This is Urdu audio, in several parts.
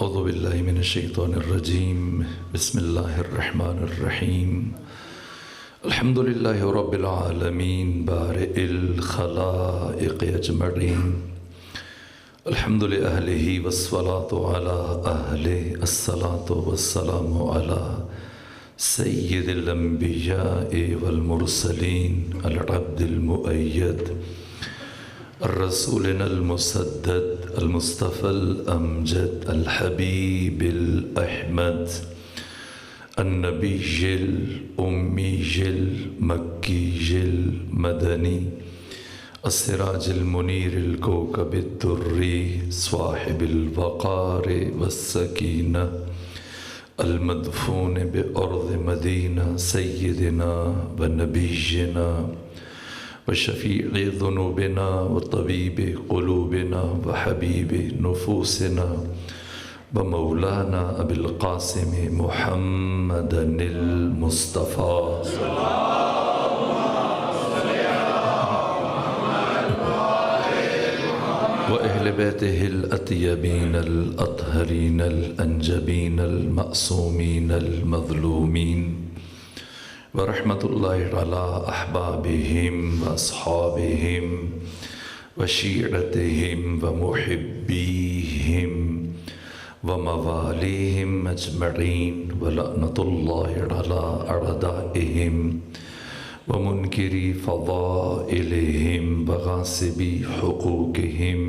اعوذ باللہ من الشیطان الرجیم بسم اللہ الرحمن الرحیم الحمد للہ رب العالمین بارئ الخلائق اجمعین الحمد لأہلہ والصلاة علی اہلہ الصلاة والسلام علی سید الانبیاء والمرسلین العبد المؤید الرسولنا المسدد المصطفى الأمجد الحبيب الأحمد النبي الأمي المكي المدني السراج المنير الكوكب الدري صاحب الوقار والسكينة المدفون بأرض مدينة سيدنا ونبينا وشفيع ذنوبنا وطبيب قلوبنا وحبيب نفوسنا ومولانا أبي القاسم محمد المصطفى وأهل بيته الأطيبين الأطهرين الأنجبين المأسومين المظلومين ورحمة الله على أحبابهم وأصحابهم وشيعتهم ومحبيهم ومواليهم أجمعين ولعنة الله على أعدائهم ومنكري فضائلهم وغاصبي حقوقهم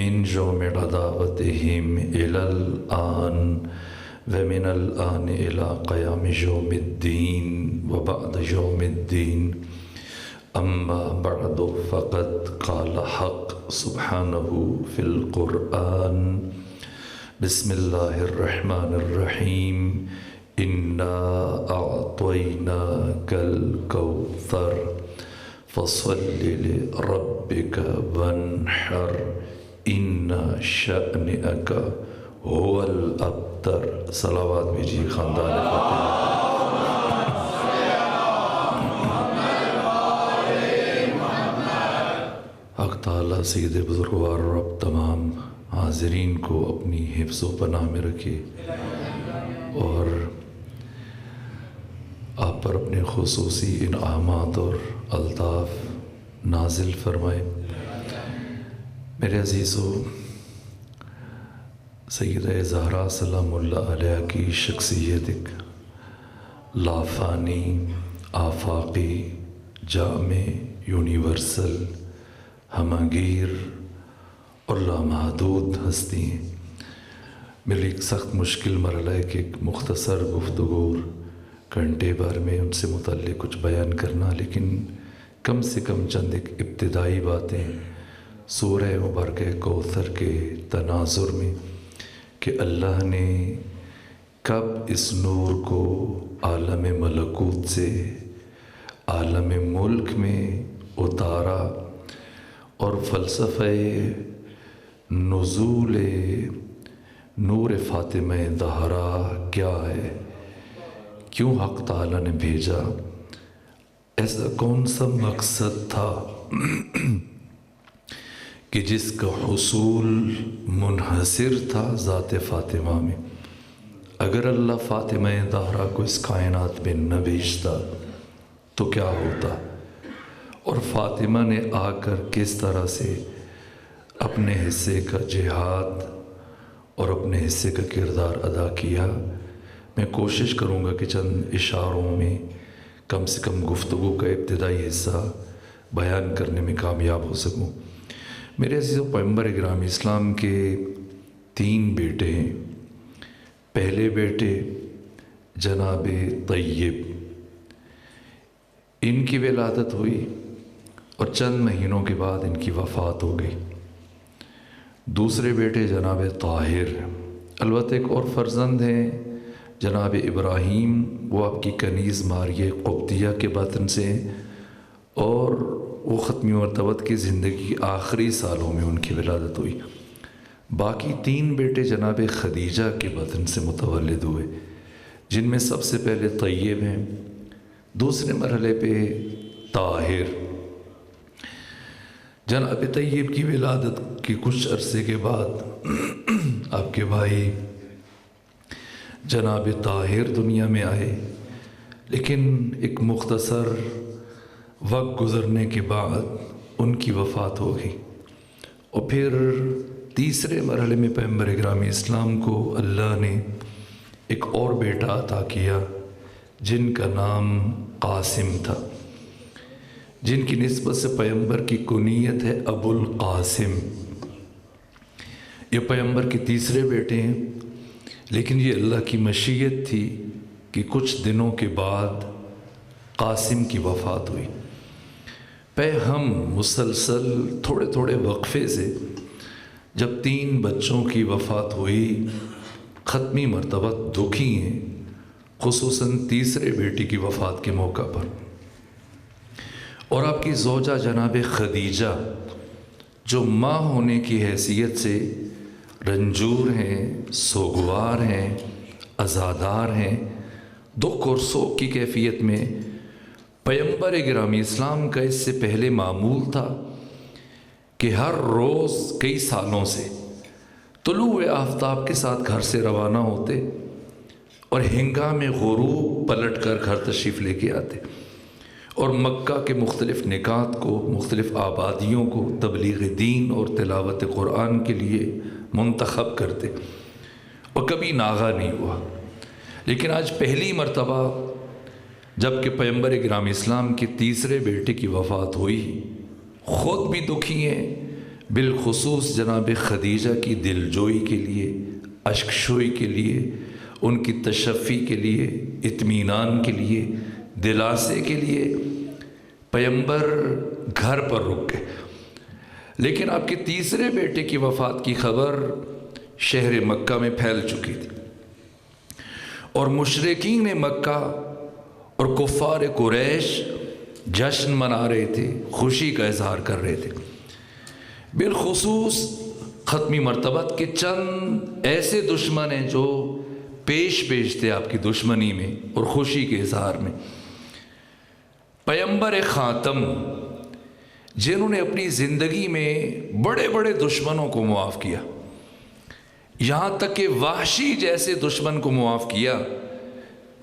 من جوم عداوتهم إلى الآن ومن الآن إلى قيام يوم الدين وبعد يوم الدين أما بعد فقد قال حق سبحانه في القرآن بسم الله الرحمن الرحيم إنا أعطيناك الكوثر فصل لربك وانحر إن شأنك هو الابتر صلوات بھیجیے خاندان فاطمہ حق تعالیٰ سید بزرگوار رب تمام حاضرین کو اپنی حفظ و پناہ میں رکھے اور آپ پر اپنے خصوصی انعامات اور الطاف نازل فرمائے۔ میرے عزیزو، سیدہ زہرا سلام اللہ علیہ کی شخصیت ایک لافانی، آفاقی، جامع، یونیورسل، ہمگیر اور لامحدود ہستی ہیں۔ میرے ایک سخت مشکل مرحلہ ہے کہ ایک مختصر گفتگو گھنٹے بھر میں ان سے متعلق کچھ بیان کرنا، لیکن کم سے کم چند ایک ابتدائی باتیں سورہ مبارکہ کوثر کے تناظر میں کہ اللہ نے کب اس نور کو عالم ملکوت سے عالم ملک میں اتارا، اور فلسفہ نزول نور فاطمہ زہرا کیا ہے، کیوں حق تعالیٰ نے بھیجا، ایسا کون سا مقصد تھا کہ جس کا حصول منحصر تھا ذات فاطمہ میں۔ اگر اللہ فاطمہ زہرا کو اس کائنات میں نہ بھیجتا تو کیا ہوتا، اور فاطمہ نے آ کر کس طرح سے اپنے حصے کا جہاد اور اپنے حصے کا کردار ادا کیا۔ میں کوشش کروں گا کہ چند اشاروں میں کم سے کم گفتگو کا ابتدائی حصہ بیان کرنے میں کامیاب ہو سکوں۔ میرے عزیزو، پیغمبر گرامی اسلام کے 3 بیٹے ہیں۔ پہلے بیٹے جناب طیب، ان کی ولادت ہوئی اور چند مہینوں کے بعد ان کی وفات ہو گئی۔ دوسرے بیٹے جناب طاہر، البتہ ایک اور فرزند ہیں جناب ابراہیم، وہ آپ کی کنیز ماریہ قبطیہ کے باطن سے ہیں، اور وہ ختمی مرتبت کی زندگی کی آخری سالوں میں ان کی ولادت ہوئی۔ باقی 3 بیٹے جناب خدیجہ کے باطن سے متولد ہوئے، جن میں سب سے پہلے طیب ہیں، دوسرے مرحلے پہ طاہر۔ جناب طیب کی ولادت کے کچھ عرصے کے بعد آپ کے بھائی جناب طاہر دنیا میں آئے، لیکن ایک مختصر وقت گزرنے کے بعد ان کی وفات ہو گئی، اور پھر تیسرے مرحلے میں پیغمبر گرامی اسلام کو اللہ نے ایک اور بیٹا عطا کیا جن کا نام قاسم تھا، جن کی نسبت سے پیغمبر کی کنیت ہے ابو القاسم۔ یہ پیغمبر کے تیسرے بیٹے ہیں، لیکن یہ اللہ کی مشیت تھی کہ کچھ دنوں کے بعد قاسم کی وفات ہوئی۔ ہم مسلسل تھوڑے تھوڑے وقفے سے جب 3 بچوں کی وفات ہوئی ختمی مرتبہ دکھی ہیں، خصوصاً تیسرے بیٹی کی وفات کے موقع پر، اور آپ کی زوجہ جناب خدیجہ جو ماں ہونے کی حیثیت سے رنجور ہیں، سوگوار ہیں، عزادار ہیں، دکھ اور سوگ کی کیفیت میں پیغمبر گرامی اسلام کا اس سے پہلے معمول تھا کہ ہر روز کئی سالوں سے طلوع آفتاب کے ساتھ گھر سے روانہ ہوتے اور ہنگام غروب پلٹ کر گھر تشریف لے کے آتے اور مکہ کے مختلف نکات کو، مختلف آبادیوں کو تبلیغ دین اور تلاوت قرآن کے لیے منتخب کرتے، اور کبھی ناغہ نہیں ہوا۔ لیکن آج پہلی مرتبہ جب کہ پیغمبر گرامی اسلام کے تیسرے بیٹے کی وفات ہوئی، خود بھی دکھی ہیں، بالخصوص جناب خدیجہ کی دلجوئی کے لیے، اشکشوئی کے لیے، ان کی تشفی کے لیے، اطمینان کے لیے، دلاسے کے لیے پیغمبر گھر پر رک گئے۔ لیکن آپ کے تیسرے بیٹے کی وفات کی خبر شہر مکہ میں پھیل چکی تھی، اور مشرکین مکہ اور کفار قریش جشن منا رہے تھے، خوشی کا اظہار کر رہے تھے۔ بالخصوص ختمی مرتبت کے چند ایسے دشمن ہیں جو پیش تھے آپ کی دشمنی میں اور خوشی کے اظہار میں۔ پیغمبر خاتم جنہوں نے اپنی زندگی میں بڑے بڑے دشمنوں کو معاف کیا، یہاں تک کہ وحشی جیسے دشمن کو معاف کیا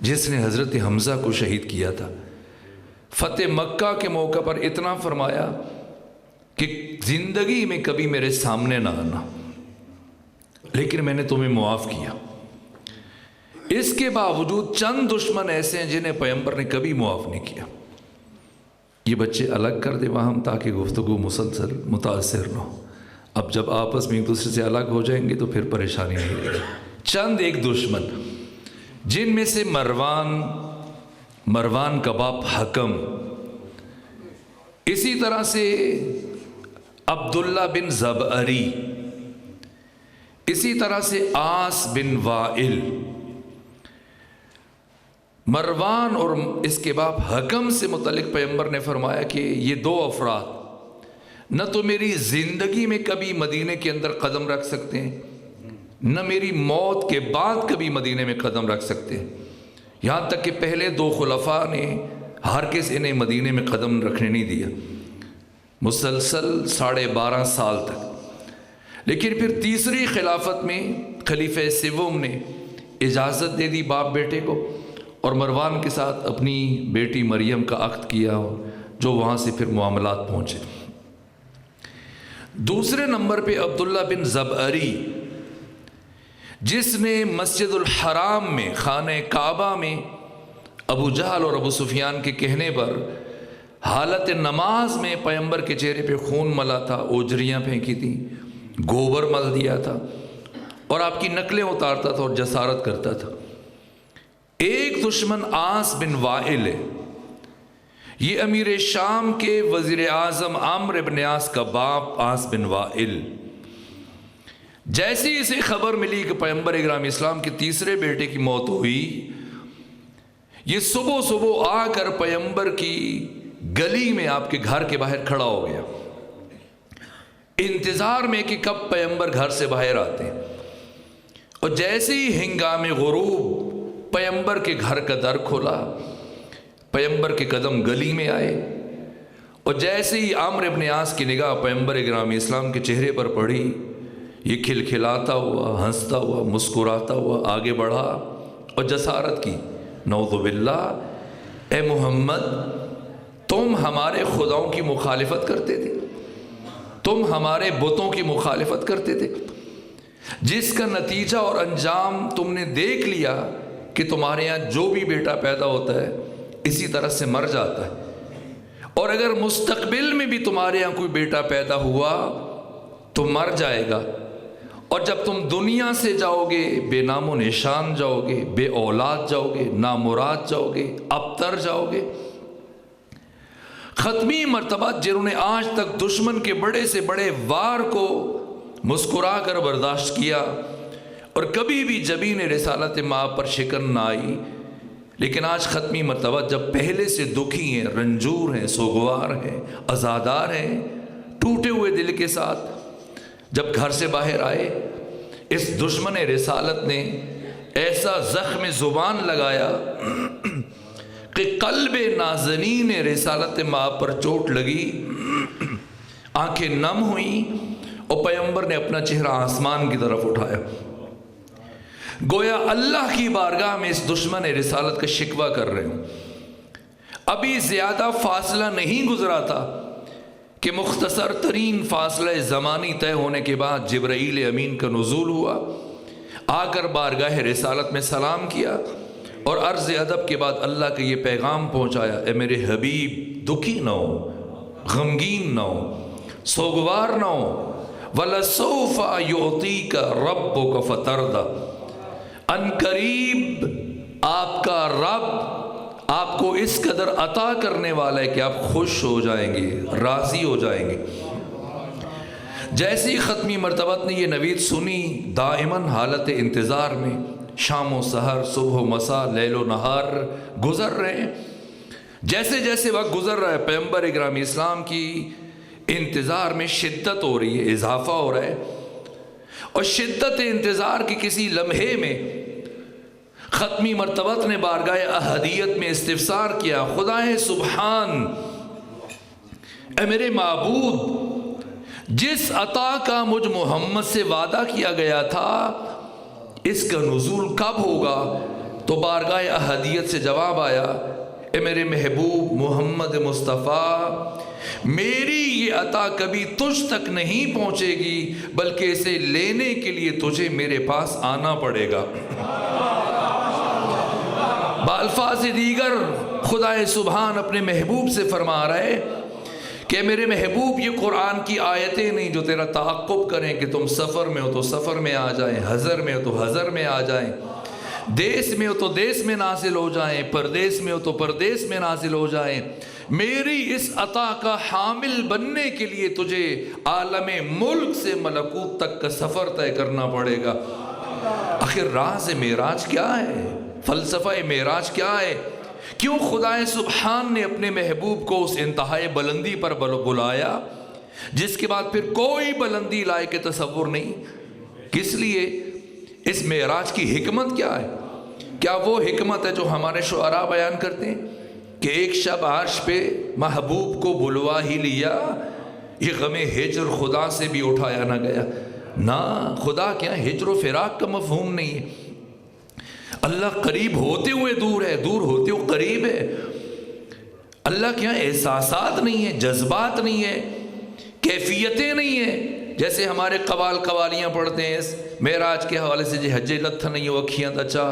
جس نے حضرت حمزہ کو شہید کیا تھا، فتح مکہ کے موقع پر اتنا فرمایا کہ زندگی میں کبھی میرے سامنے نہ آنا، لیکن میں نے تمہیں معاف کیا۔ اس کے باوجود چند دشمن ایسے ہیں جنہیں پیغمبر نے کبھی معاف نہیں کیا۔ یہ بچے الگ کر دے وہاں تاکہ گفتگو مسلسل متاثر نہ ہو۔ اب جب آپس میں ایک دوسرے سے الگ ہو جائیں گے تو پھر پریشانی نہیں رہے گی۔ چند ایک دشمن جن میں سے مروان کا باپ حکم، اسی طرح سے عبداللہ بن زبعری، اسی طرح سے عاص بن وائل، مروان اور اس کے باپ حکم سے متعلق پیغمبر نے فرمایا کہ یہ 2 افراد نہ تو میری زندگی میں کبھی مدینے کے اندر قدم رکھ سکتے ہیں، نہ میری موت کے بعد کبھی مدینے میں قدم رکھ سکتے ہیں۔ یہاں تک کہ پہلے 2 خلفاء نے ہرگز انہیں مدینے میں قدم رکھنے نہیں دیا، مسلسل 12.5 سال تک۔ لیکن پھر تیسری خلافت میں خلیفہ سوم نے اجازت دے دی باپ بیٹے کو، اور مروان کے ساتھ اپنی بیٹی مریم کا عقد کیا، جو وہاں سے پھر معاملات پہنچے۔ دوسرے نمبر پہ عبداللہ بن زبعری، جس نے مسجد الحرام میں، خانہ کعبہ میں ابو جہل اور ابو سفیان کے کہنے پر حالت نماز میں پیغمبر کے چہرے پہ خون ملا تھا، اوجریاں پھینکی تھیں، گوبر مل دیا تھا، اور آپ کی نقلیں اتارتا تھا اور جسارت کرتا تھا۔ ایک دشمن عاص بن وائل ہے، یہ امیر شام کے وزیر اعظم عمرو بن عاص کا باپ عاص بن وائل، جیسی اسے خبر ملی کہ پیغمبر اکرام اسلام کے تیسرے بیٹے کی موت ہوئی، یہ صبح صبح آ کر پیغمبر کی گلی میں آپ کے گھر کے باہر کھڑا ہو گیا، انتظار میں کہ کب پیغمبر گھر سے باہر آتے ہیں۔ اور جیسے ہی ہنگام غروب پیغمبر کے گھر کا در کھولا، پیغمبر کے قدم گلی میں آئے، اور جیسے ہی عمرو بن عاص کی نگاہ پیغمبر اکرام اسلام کے چہرے پر پڑی، یہ کھلکھلاتا ہوا، ہنستا ہوا، مسکراتا ہوا آگے بڑھا اور جسارت کی، نعوذ باللہ، اے محمد تم ہمارے خداؤں کی مخالفت کرتے تھے، تم ہمارے بتوں کی مخالفت کرتے تھے، جس کا نتیجہ اور انجام تم نے دیکھ لیا کہ تمہارے یہاں جو بھی بیٹا پیدا ہوتا ہے اسی طرح سے مر جاتا ہے، اور اگر مستقبل میں بھی تمہارے یہاں کوئی بیٹا پیدا ہوا تو مر جائے گا، اور جب تم دنیا سے جاؤ گے بے نام و نشان جاؤ گے، بے اولاد جاؤ گے، نامراد جاؤ گے، ابتر جاؤ گے۔ ختمی مرتبہ جنہوں نے آج تک دشمن کے بڑے سے بڑے وار کو مسکرا کر برداشت کیا اور کبھی بھی جبین رسالت ماں پر شکن نہ آئی، لیکن آج ختمی مرتبہ جب پہلے سے دکھی ہیں، رنجور ہیں، سوگوار ہیں، عزادار ہیں، ٹوٹے ہوئے دل کے ساتھ جب گھر سے باہر آئے، اس دشمن رسالت نے ایسا زخم زبان لگایا کہ قلب نازنین رسالت ماں پر چوٹ لگی، آنکھیں نم ہوئیں اور پیغمبر نے اپنا چہرہ آسمان کی طرف اٹھایا، گویا اللہ کی بارگاہ میں اس دشمن رسالت کا شکوہ کر رہے ہوں۔ ابھی زیادہ فاصلہ نہیں گزرا تھا کہ مختصر ترین فاصلہ زمانی طے ہونے کے بعد جبرائیل امین کا نزول ہوا، آ کر بارگاہ رسالت میں سلام کیا اور عرض ادب کے بعد اللہ کا یہ پیغام پہنچایا، اے میرے حبیب دکھی نہ ہو، غمگین نہ ہو، سوگوار نہ ہو، وَلَسَوْفَ يُعْطِيكَ رَبُّكَ فَتَرْضَى، ان قریب آپ کا رب آپ کو اس قدر عطا کرنے والا ہے کہ آپ خوش ہو جائیں گے، راضی ہو جائیں گے۔ جیسی ختمی مرتبت نے یہ نوید سنی، دائماً حالت انتظار میں شام و سحر، صبح و مساء، لیل و نہار گزر رہے ہیں۔ جیسے جیسے وقت گزر رہا ہے پیغمبر اکرام اسلام کی انتظار میں شدت ہو رہی ہے، اضافہ ہو رہا ہے، اور شدت انتظار کی کسی لمحے میں ختمی مرتبت نے بارگاہ احدیت میں استفسار کیا، خدائے سبحان، اے میرے معبود، جس عطا کا مجھ محمد سے وعدہ کیا گیا تھا اس کا نزول کب ہوگا؟ تو بارگاہ احدیت سے جواب آیا، اے میرے محبوب محمد مصطفیٰ، میری یہ عطا کبھی تجھ تک نہیں پہنچے گی، بلکہ اسے لینے کے لیے تجھے میرے پاس آنا پڑے گا۔ بالفاظ دیگر خدائے سبحان اپنے محبوب سے فرما رہا ہے کہ میرے محبوب، یہ قرآن کی آیتیں نہیں جو تیرا تعقب کریں کہ تم سفر میں ہو تو سفر میں آ جائیں، حضر میں ہو تو حضر میں آ جائیں، دیس میں ہو تو دیس میں نازل ہو جائیں، پردیس میں ہو تو پردیس میں نازل ہو جائیں۔ میری اس عطا کا حامل بننے کے لیے تجھے عالم ملک سے ملکوت تک کا سفر طے کرنا پڑے گا۔ آخر راز معراج کیا ہے؟ فلسفہ معراج کیا ہے؟ کیوں خدائے سبحان نے اپنے محبوب کو اس انتہائی بلندی پر بلایا جس کے بعد پھر کوئی بلندی لائق تصور نہیں؟ کس لیے؟ اس معراج کی حکمت کیا ہے؟ کیا وہ حکمت ہے جو ہمارے شعراء بیان کرتے ہیں کہ ایک شب عرش پہ محبوب کو بلوا ہی لیا، یہ غم ہجر خدا سے بھی اٹھایا نہ گیا؟ نہ، خدا کیا ہجر و فراق کا مفہوم نہیں ہے۔ اللہ قریب ہوتے ہوئے دور ہے، دور ہوتے ہوئے قریب ہے۔ اللہ کیا احساسات نہیں ہیں، جذبات نہیں ہیں، کیفیتیں نہیں ہیں، جیسے ہمارے قوالیاں پڑھتے ہیں اس معراج کے حوالے سے، جی حج لتھ نہیں ہو اکھیاں دچا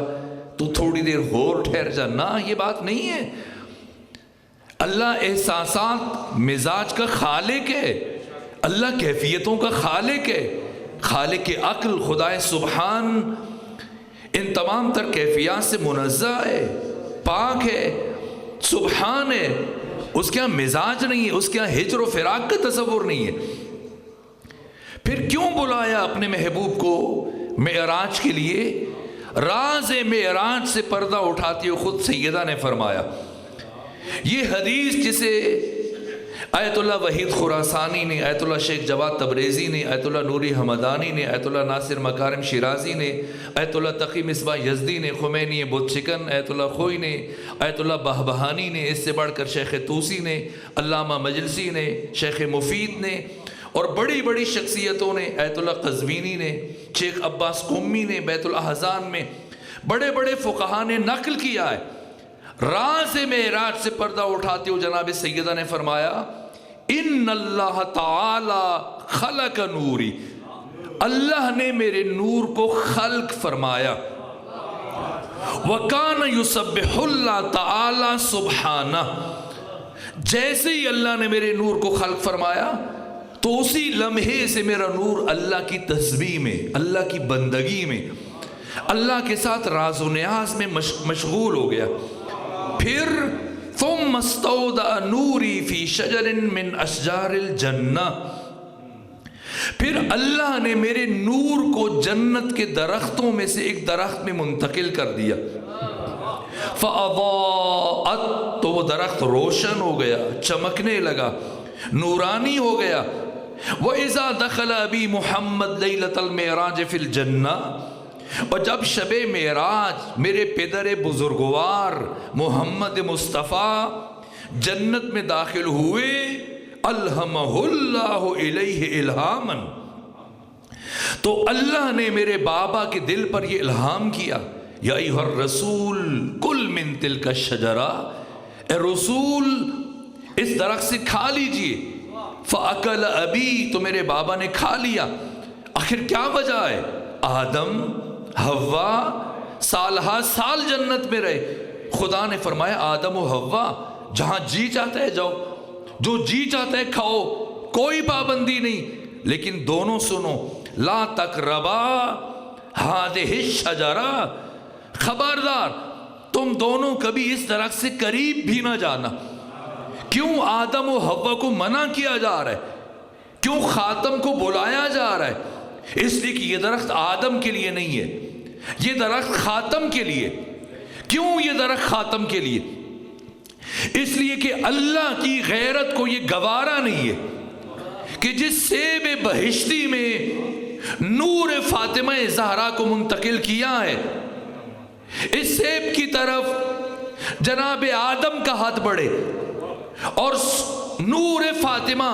تو تھوڑی دیر اور ٹھہر جا، نہ، یہ بات نہیں ہے۔ اللہ احساسات مزاج کا خالق ہے، اللہ کیفیتوں کا خالق ہے، خالق عقل خدائے سبحان ان تمام تر کیفیات سے منزہ ہے، پاک ہے، سبحان ہے، اس کے ہاں مزاج نہیں ہے، اس کے ہاں ہجر و فراق کا تصور نہیں ہے۔ پھر کیوں بلایا اپنے محبوب کو معراج کے لیے؟ راز معراج سے پردہ اٹھاتی ہوئے خود سیدہ نے فرمایا، یہ حدیث جسے آیت اللہ وحید خراسانی نے، آیت اللہ شیخ جواد تبریزی نے، آیت اللہ نوری حمدانی نے، آیت اللہ ناصر مکارم شیرازی نے، آیت اللہ تقی مصباح یزدی نے، خمینی بت شکن آیت اللہ خوئی نے، آیت اللہ بہبہانی نے، اس سے بڑھ کر شیخ توسی نے، علامہ مجلسی نے، شیخ مفید نے اور بڑی بڑی شخصیتوں نے، ایت اللہ قزوینی نے، شیخ عباس قمی نے بیت الاحزان میں، بڑے بڑے فقہا نے نقل کیا ہے، راز معراج سے پردہ اٹھاتے ہوئے جناب سیدہ نے فرمایا ان اللہ تعالی خلق نوری، اللہ نے میرے نور کو خلق فرمایا، وَكَانَ يُسَبِّحُ اللَّهُ تعالی سبحانہ، جیسے ہی اللہ نے میرے نور کو خلق فرمایا تو اسی لمحے سے میرا نور اللہ کی تسبیح میں، اللہ کی بندگی میں، اللہ کے ساتھ راز و نیاز میں مشغول ہو گیا۔ پھر ثم استودع نوری فی شجر من اشجار الجنہ، پھر اللہ نے میرے نور کو جنت کے درختوں میں سے ایک درخت میں منتقل کر دیا، فَأَضَاءَتْ، تو وہ درخت روشن ہو گیا، چمکنے لگا، نورانی ہو گیا۔ وَإِذَا دَخَلَ أَبِي مُحَمَّدْ لَيْلَةَ الْمِعْرَاجِ فِي الْجَنَّةِ، اور جب شب معراج میرے پدر بزرگوار محمد مصطفیٰ جنت میں داخل ہوئے، الہمہ اللہ الیہ الہاماً، تو اللہ نے میرے بابا کے دل پر یہ الہام کیا، یا ایھا الرسول کل من تلک الشجرہ، اے رسول اس درخت سے کھا لیجئے، فَأَكَلَ أَبِي، تو میرے بابا نے کھا لیا۔ آخر کیا وجہ ہے؟ آدم حوا سالہ سال جنت میں رہے، خدا نے فرمایا آدم و حوا جہاں جی چاہتا ہے جاؤ، جو جی چاہتا ہے کھاؤ، کوئی پابندی نہیں، لیکن دونوں سنو، لا تقربا ہذہ الشجرہ، خبردار تم دونوں کبھی اس درخت سے قریب بھی نہ جانا۔ کیوں آدم و حوا کو منع کیا جا رہا ہے؟ کیوں خاتم کو بلایا جا رہا ہے؟ اس لیے کہ یہ درخت آدم کے لیے نہیں ہے، یہ درخت خاتم کے لیے۔ کیوں یہ درخت خاتم کے لیے؟ اس لیے کہ اللہ کی غیرت کو یہ گوارا نہیں ہے کہ جس سیب بہشتی میں نور فاطمہ زہرا کو منتقل کیا ہے، اس سیب کی طرف جناب آدم کا ہاتھ بڑھے اور نور فاطمہ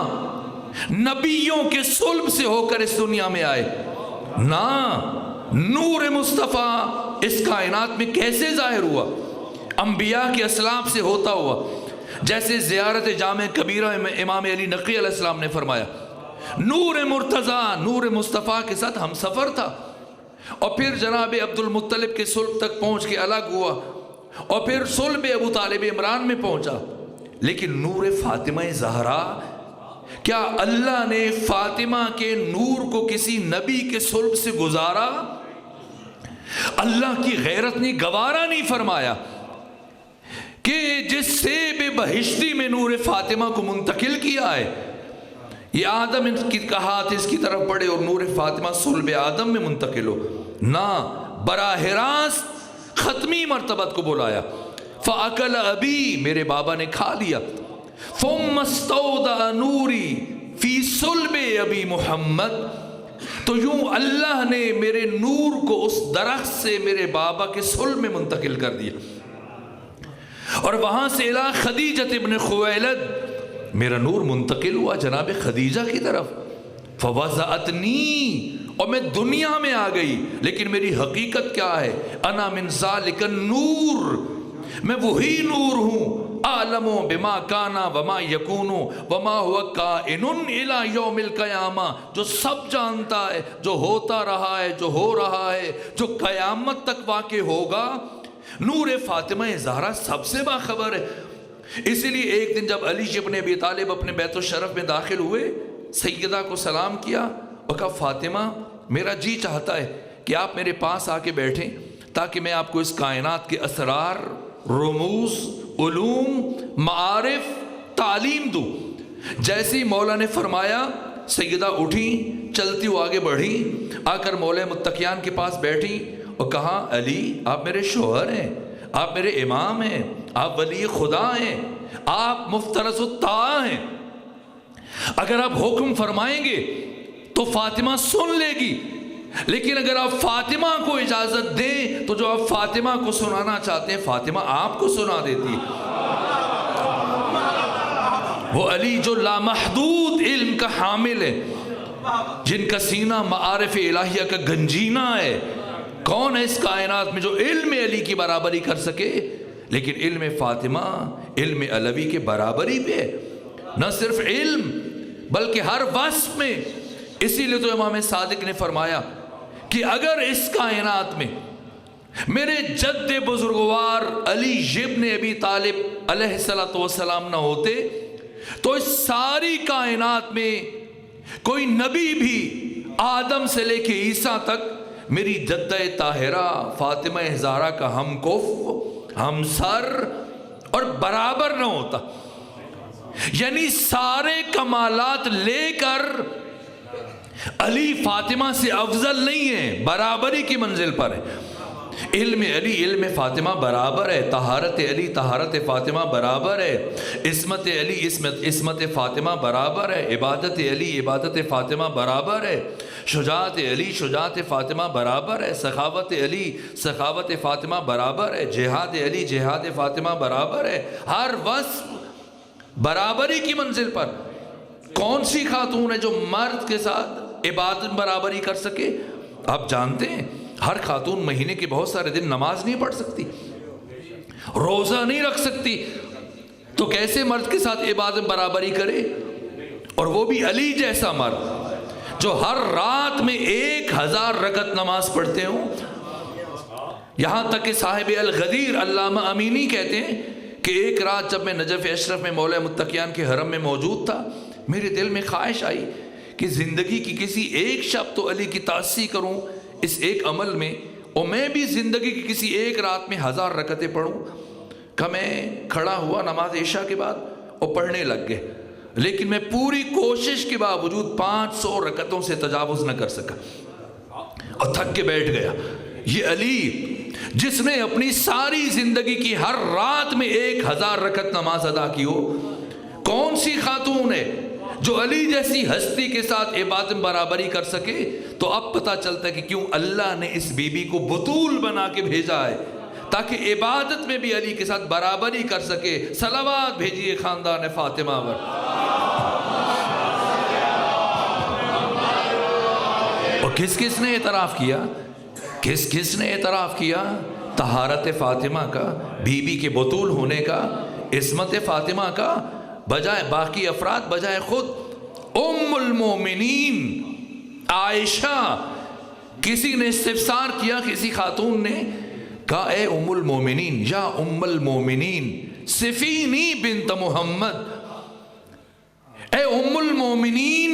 نبیوں کے صلب سے ہو کر اس دنیا میں آئے، نہ نور مصطفیٰ اس کائنات میں کیسے ظاہر ہوا؟ انبیاء کے اسلاف سے ہوتا ہوا، جیسے زیارت جامع کبیرہ امام علی نقی علیہ السلام نے فرمایا، نور مرتضیٰ نور مصطفیٰ کے ساتھ ہم سفر تھا، اور پھر جناب عبد المطلب کے صلب تک پہنچ کے الگ ہوا، اور پھر صلب ابو طالب عمران میں پہنچا، لیکن نور فاطمہ زہرا، کیا اللہ نے فاطمہ کے نور کو کسی نبی کے صلب سے گزارا؟ اللہ کی غیرت نے گوارا نہیں فرمایا کہ جس سیب بہشتی میں نور فاطمہ کو منتقل کیا ہے، یہ آدم کا ہاتھ اس کی طرف پڑے اور نور فاطمہ صلب آدم میں منتقل ہو، نہ براہ راست ختمی مرتبت کو بلایا، فَأَكَلَ أَبِي، میرے بابا نے کھا لیا، ثُمَّ اسْتَوْدَعَ نُورِي فِي صُلْبِ أَبِي محمد، تو یوں اللہ نے میرے نور کو اس درخت سے میرے بابا کے صلب میں منتقل کر دیا، اور وہاں سے الہ خدیجہ ابن خویلد میرا نور منتقل ہوا جناب خدیجہ کی طرف، فَوَضَعَتْنِي، اور میں دنیا میں آ گئی، لیکن میری حقیقت کیا ہے؟ انا من ذالک النور، میں وہی نور ہوں، عالم بما کانا وما یکون وما ہوا کائن الی یوم القیامہ، جو سب جانتا ہے، جو ہوتا رہا ہے، جو ہو رہا ہے، جو قیامت تک واقع ہوگا۔ نور فاطمہ زہرا سب سے باخبر ہے۔ اسی لیے ایک دن جب علی ابن ابی طالب اپنے بیت الشرف میں داخل ہوئے، سیدہ کو سلام کیا اور کہا فاطمہ میرا جی چاہتا ہے کہ آپ میرے پاس آ کے بیٹھیں تاکہ میں آپ کو اس کائنات کے اسرار، رموز، علوم، معارف، تعلیم دوں۔ جیسے ہی مولا نے فرمایا، سیدہ اٹھی، چلتی وہ آگے بڑھی، آ کر مولا متقیان کے پاس بیٹھی اور کہا علی آپ میرے شوہر ہیں، آپ میرے امام ہیں، آپ ولی خدا ہیں، آپ مفترض الطاعہ ہیں، اگر آپ حکم فرمائیں گے تو فاطمہ سن لے گی، لیکن اگر آپ فاطمہ کو اجازت دیں تو جو آپ فاطمہ کو سنانا چاہتے ہیں فاطمہ آپ کو سنا دیتی ہے۔ وہ علی جو لامحدود علم کا حامل ہے، جن کا سینہ معارف الہیہ کا گنجینہ ہے. کون ہے اس کائنات میں جو علم علی کی برابری کر سکے؟ لیکن علم فاطمہ علم علوی کے برابری پہ ہے. نہ صرف علم بلکہ ہر وصف میں. اسی لیے تو امام صادق نے فرمایا کہ اگر اس کائنات میں میرے جد بزرگوار علی ابن ابی طالب علیہ السلام نہ ہوتے تو اس ساری کائنات میں کوئی نبی بھی آدم سے لے کے عیسیٰ تک میری جدہ طاہرہ فاطمہ زہرا کا ہم کف ہم سر اور برابر نہ ہوتا. یعنی سارے کمالات لے کر علی فاطمہ سے افضل نہیں ہے، برابری کی منزل پر ہے. علم علی علم فاطمہ برابر ہے، طہارت علی طہارت فاطمہ برابر ہے، عصمت علی عصمت فاطمہ برابر ہے، عبادت علی عبادت فاطمہ برابر ہے، شجاعت علی شجاعت فاطمہ برابر ہے، سخاوت علی سخاوت فاطمہ برابر ہے، جہاد علی جہاد فاطمہ برابر ہے. ہر وصف برابری کی منزل پر. کون سی خاتون ہے جو مرد کے ساتھ عبادت برابری کر سکے؟ آپ جانتے ہیں ہر خاتون مہینے کے بہت سارے دن نماز نہیں پڑھ سکتی، روزہ نہیں رکھ سکتی، تو کیسے مرد کے ساتھ عبادت برابری کرے؟ اور وہ بھی علی جیسا مرد جو ہر رات میں 1000 رکعت نماز پڑھتے ہوں. یہاں تک کہ صاحب الغدیر علامہ امینی کہتے ہیں کہ ایک رات جب میں نجف اشرف میں مولا متقیان کے حرم میں موجود تھا، میرے دل میں خواہش آئی کہ زندگی کی کسی ایک شب تو علی کی تعصیح کروں اس ایک عمل میں، اور میں بھی زندگی کی کسی ایک رات میں 1000 رکعتیں پڑھوں. کہ میں کھڑا ہوا نماز عشاء کے بعد اور پڑھنے لگ گئے، لیکن میں پوری کوشش کے باوجود 500 رکعتوں سے تجاوز نہ کر سکا اور تھک کے بیٹھ گیا. یہ علی جس نے اپنی ساری زندگی کی ہر رات میں 1000 رکعت نماز ادا کی ہو، کون سی خاتون ہے جو علی جیسی ہستی کے ساتھ عبادت برابری کر سکے؟ تو اب پتہ چلتا ہے کہ کیوں اللہ نے اس بی بی کو بطول بنا کے بھیجا ہے، تاکہ عبادت میں بھی علی کے ساتھ برابری کر سکے. صلوات بھیجیے خاندان فاطمہ پر. اور کس کس نے اعتراف کیا؟ کس کس نے اعتراف کیا طہارت فاطمہ کا، بی بی کے بطول ہونے کا، عصمت فاطمہ کا؟ بجائے باقی افراد بجائے خود ام المومنین عائشہ. کسی نے استفسار کیا، کسی خاتون نے کہا اے ام المومنین یا ام المومنین صفینی بنت محمد، اے ام المومنین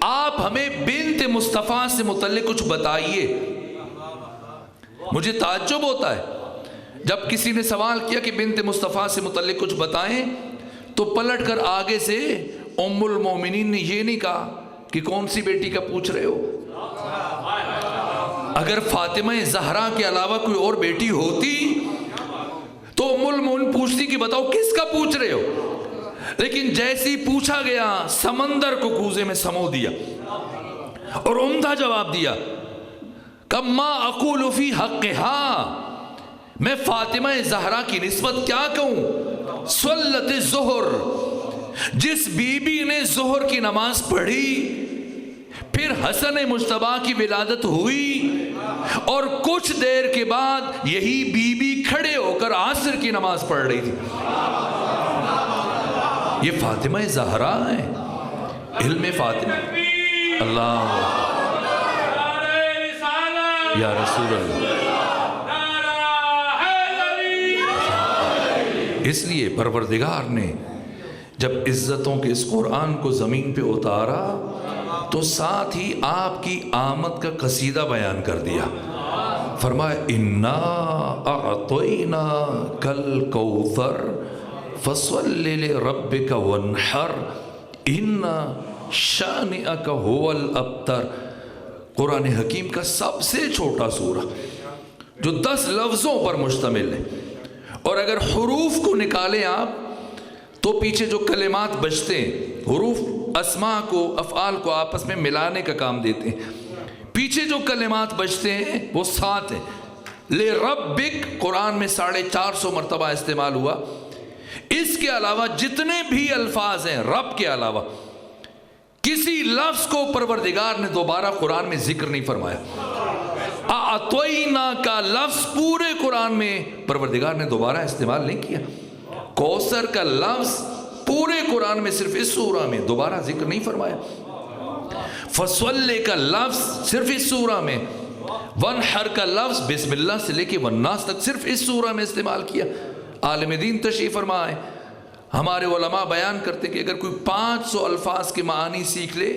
آپ ہمیں بنت مصطفیٰ سے متعلق کچھ بتائیے. مجھے تعجب ہوتا ہے جب کسی نے سوال کیا کہ بنت مصطفیٰ سے متعلق کچھ بتائیں تو پلٹ کر آگے سے ام المومنین نے یہ نہیں کہا کہ کون سی بیٹی کا پوچھ رہے ہو. اگر فاطمہ زہرا کے علاوہ کوئی اور بیٹی ہوتی تو ام المومنین پوچھتی کہ بتاؤ کس کا پوچھ رہے ہو. لیکن جیسی پوچھا گیا سمندر کو کوزے میں سمو دیا اور عمدہ جواب دیا کہ ما اقول فی حقہا، میں فاطمہ زہرا کی نسبت کیا کہوں. صلت الظہر، جس بی بی نے ظہر کی نماز پڑھی، پھر حسن مجتبیٰ کی ولادت ہوئی اور کچھ دیر کے بعد یہی بی بی کھڑے ہو کر عصر کی نماز پڑھ رہی تھی. یہ فاطمہ زہرا ہے، علم فاطمہ. اللہ یا رسول اللہ. اس لیے پروردگار نے جب عزتوں کے اس قرآن کو زمین پہ اتارا تو ساتھ ہی آپ کی آمد کا قصیدہ بیان کر دیا. فرمایا انا اعطینا کل کوثر فصل لربک وانحر ان شانئک هو الابتر. قرآن حکیم کا سب سے چھوٹا سورہ جو 10 لفظوں پر مشتمل ہے، اور اگر حروف کو نکالیں آپ تو پیچھے جو کلمات بچتے ہیں، حروف اسماء کو افعال کو آپس میں ملانے کا کام دیتے ہیں، پیچھے جو کلمات بچتے ہیں وہ 7 ہیں. لے ربک قرآن میں 450 مرتبہ استعمال ہوا. اس کے علاوہ جتنے بھی الفاظ ہیں رب کے علاوہ کسی لفظ کو پروردگار نے دوبارہ قرآن میں ذکر نہیں فرمایا۔ اعطینا کا لفظ پورے قرآن میں پروردگار نے دوبارہ استعمال نہیں کیا۔ کوثر کا لفظ پورے قرآن میں صرف اس سورہ میں دوبارہ ذکر نہیں فرمایا۔ فصلی کا لفظ صرف اس سورہ میں، ونحر کا لفظ بسم اللہ سے لے کے والناس تک صرف اس سورہ میں استعمال کیا۔ عالم دین تشریف فرمائے، ہمارے علماء بیان کرتے کہ اگر کوئی 500 الفاظ کے معانی سیکھ لے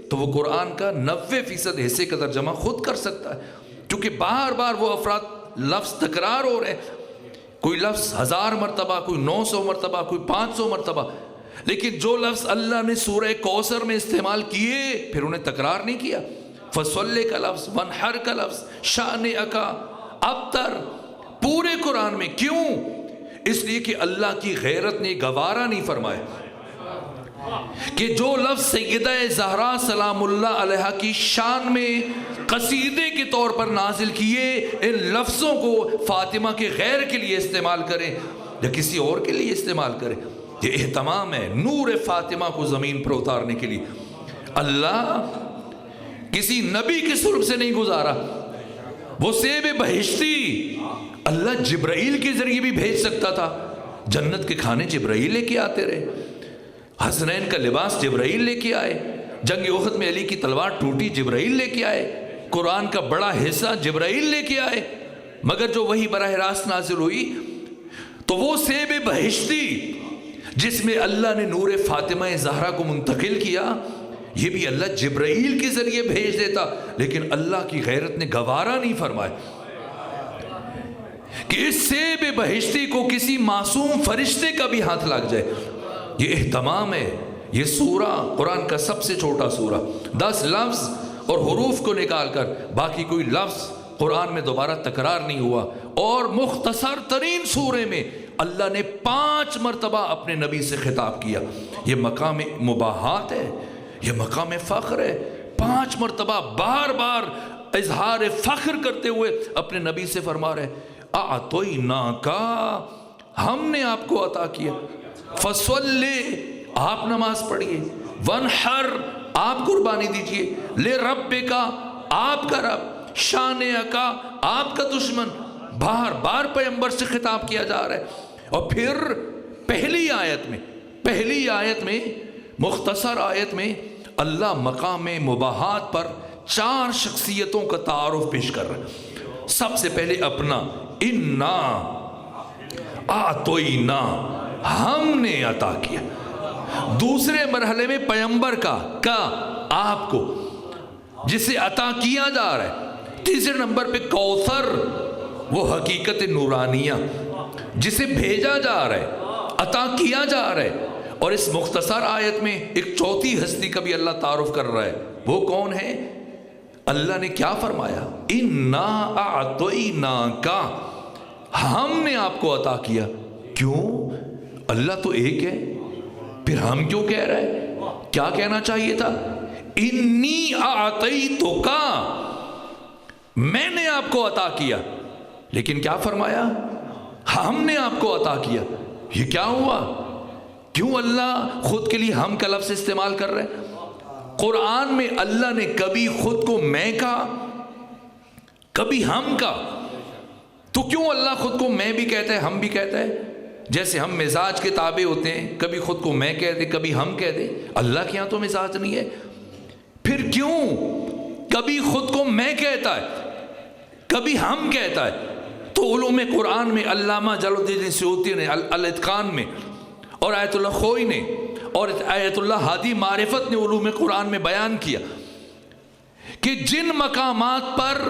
تو وہ قرآن کا 90% حصے کا ترجمہ خود کر سکتا ہے، کیونکہ بار بار وہ افراد لفظ تکرار ہو رہے ہیں، کوئی لفظ 1000 مرتبہ، کوئی 900 مرتبہ، کوئی 500 مرتبہ، لیکن جو لفظ اللہ نے سورہ کوثر میں استعمال کیے پھر انہیں تکرار نہیں کیا۔ فصلی کا لفظ، ونحر کا لفظ، شانئک، ابتر، پورے قرآن میں۔ کیوں؟ اس لیے کہ اللہ کی غیرت نے گوارا نہیں فرمایا کہ جو لفظ سیدہ زہرا سلام اللہ علیہا کی شان میں قصیدے کے طور پر نازل کیے، ان لفظوں کو فاطمہ کے غیر کے لیے استعمال کریں یا کسی اور کے لیے استعمال کریں۔ یہ اہتمام ہے نور فاطمہ کو زمین پر اتارنے کے لیے۔ اللہ کسی نبی کے سرب سے نہیں گزارا، وہ سیب بہشتی اللہ جبرائیل کے ذریعے بھی بھیج سکتا تھا۔ جنت کے کھانے جبرائیل لے کے آتے رہے، حسنین کا لباس جبرائیل لے کے آئے، جنگ احد میں علی کی تلوار ٹوٹی جبرائیل لے کے آئے، قرآن کا بڑا حصہ جبرائیل لے کے آئے، مگر جو وہی براہ راست نازل ہوئی تو وہ سیب بہشتی جس میں اللہ نے نور فاطمہ زہرا کو منتقل کیا، یہ بھی اللہ جبرائیل کے ذریعے بھیج دیتا، لیکن اللہ کی غیرت نے گوارا نہیں فرمایا کہ اس سیب بہشتی کو کسی معصوم فرشتے کا بھی ہاتھ لگ جائے۔ یہ اہتمام ہے۔ یہ سورہ قرآن کا سب سے چھوٹا سورہ، 10 لفظ اور حروف کو نکال کر باقی کوئی لفظ قرآن میں دوبارہ تکرار نہیں ہوا، اور مختصر ترین سورے میں اللہ نے 5 مرتبہ اپنے نبی سے خطاب کیا۔ یہ مقام مباحات ہے، یہ مقام فخر ہے۔ 5 مرتبہ بار بار اظہار فخر کرتے ہوئے اپنے نبی سے فرما رہے اعطیناکا، ہم نے آپ کو عطا کیا، فصلی، آپ نماز پڑھیے، ونحر، آپ قربانی دیجئے، لے ربکا، آپ کا رب، شانئکا، آپ کا دشمن۔ بار بار پیغمبر سے خطاب کیا جا رہا ہے۔ اور پھر پہلی آیت میں مختصر آیت میں اللہ مقام مباحات پر 4 شخصیتوں کا تعارف پیش کر رہا ہے۔ سب سے پہلے اپنا، انا اعطینا، ہم نے عطا کیا۔ دوسرے مرحلے میں پیغمبر کا آپ کو جسے عطا کیا جا رہا ہے۔ تیسرے نمبر پہ کوثر، وہ حقیقت نورانیہ جسے بھیجا جا رہا ہے، عطا کیا جا رہا ہے۔ اور اس مختصر آیت میں ایک چوتھی ہستی کا بھی اللہ تعارف کر رہا ہے۔ وہ کون ہے؟ اللہ نے کیا فرمایا؟ انا اعطیناکا، ہم نے آپ کو عطا کیا۔ کیوں؟ اللہ تو ایک ہے، پھر ہم کیوں کہہ رہا ہے؟ کیا کہنا چاہیے تھا؟ انی اعطیتکا، میں نے آپ کو عطا کیا، لیکن کیا فرمایا؟ ہم نے آپ کو عطا کیا۔ یہ کیا ہوا؟ کیوں اللہ خود کے لیے ہم کا لفظ استعمال کر رہے ہیں؟ قرآن میں اللہ نے کبھی خود کو میں کہا، کبھی ہم کا، تو کیوں اللہ خود کو میں بھی کہتا ہے ہم بھی کہتا ہے؟ جیسے ہم مزاج کے تابع ہوتے ہیں، کبھی خود کو میں کہہ دے کبھی ہم کہہ دے، اللہ کے یہاں تو مزاج نہیں ہے۔ پھر کیوں کبھی خود کو میں کہتا ہے کبھی ہم کہتا ہے؟ تو علوم قرآن میں علامہ جلال الدین سیوطی نے الاتقان میں، اور آیت اللہ خوئی نے، اور آیت اللہ ہادی معرفت نے علوم قرآن میں بیان کیا کہ جن مقامات پر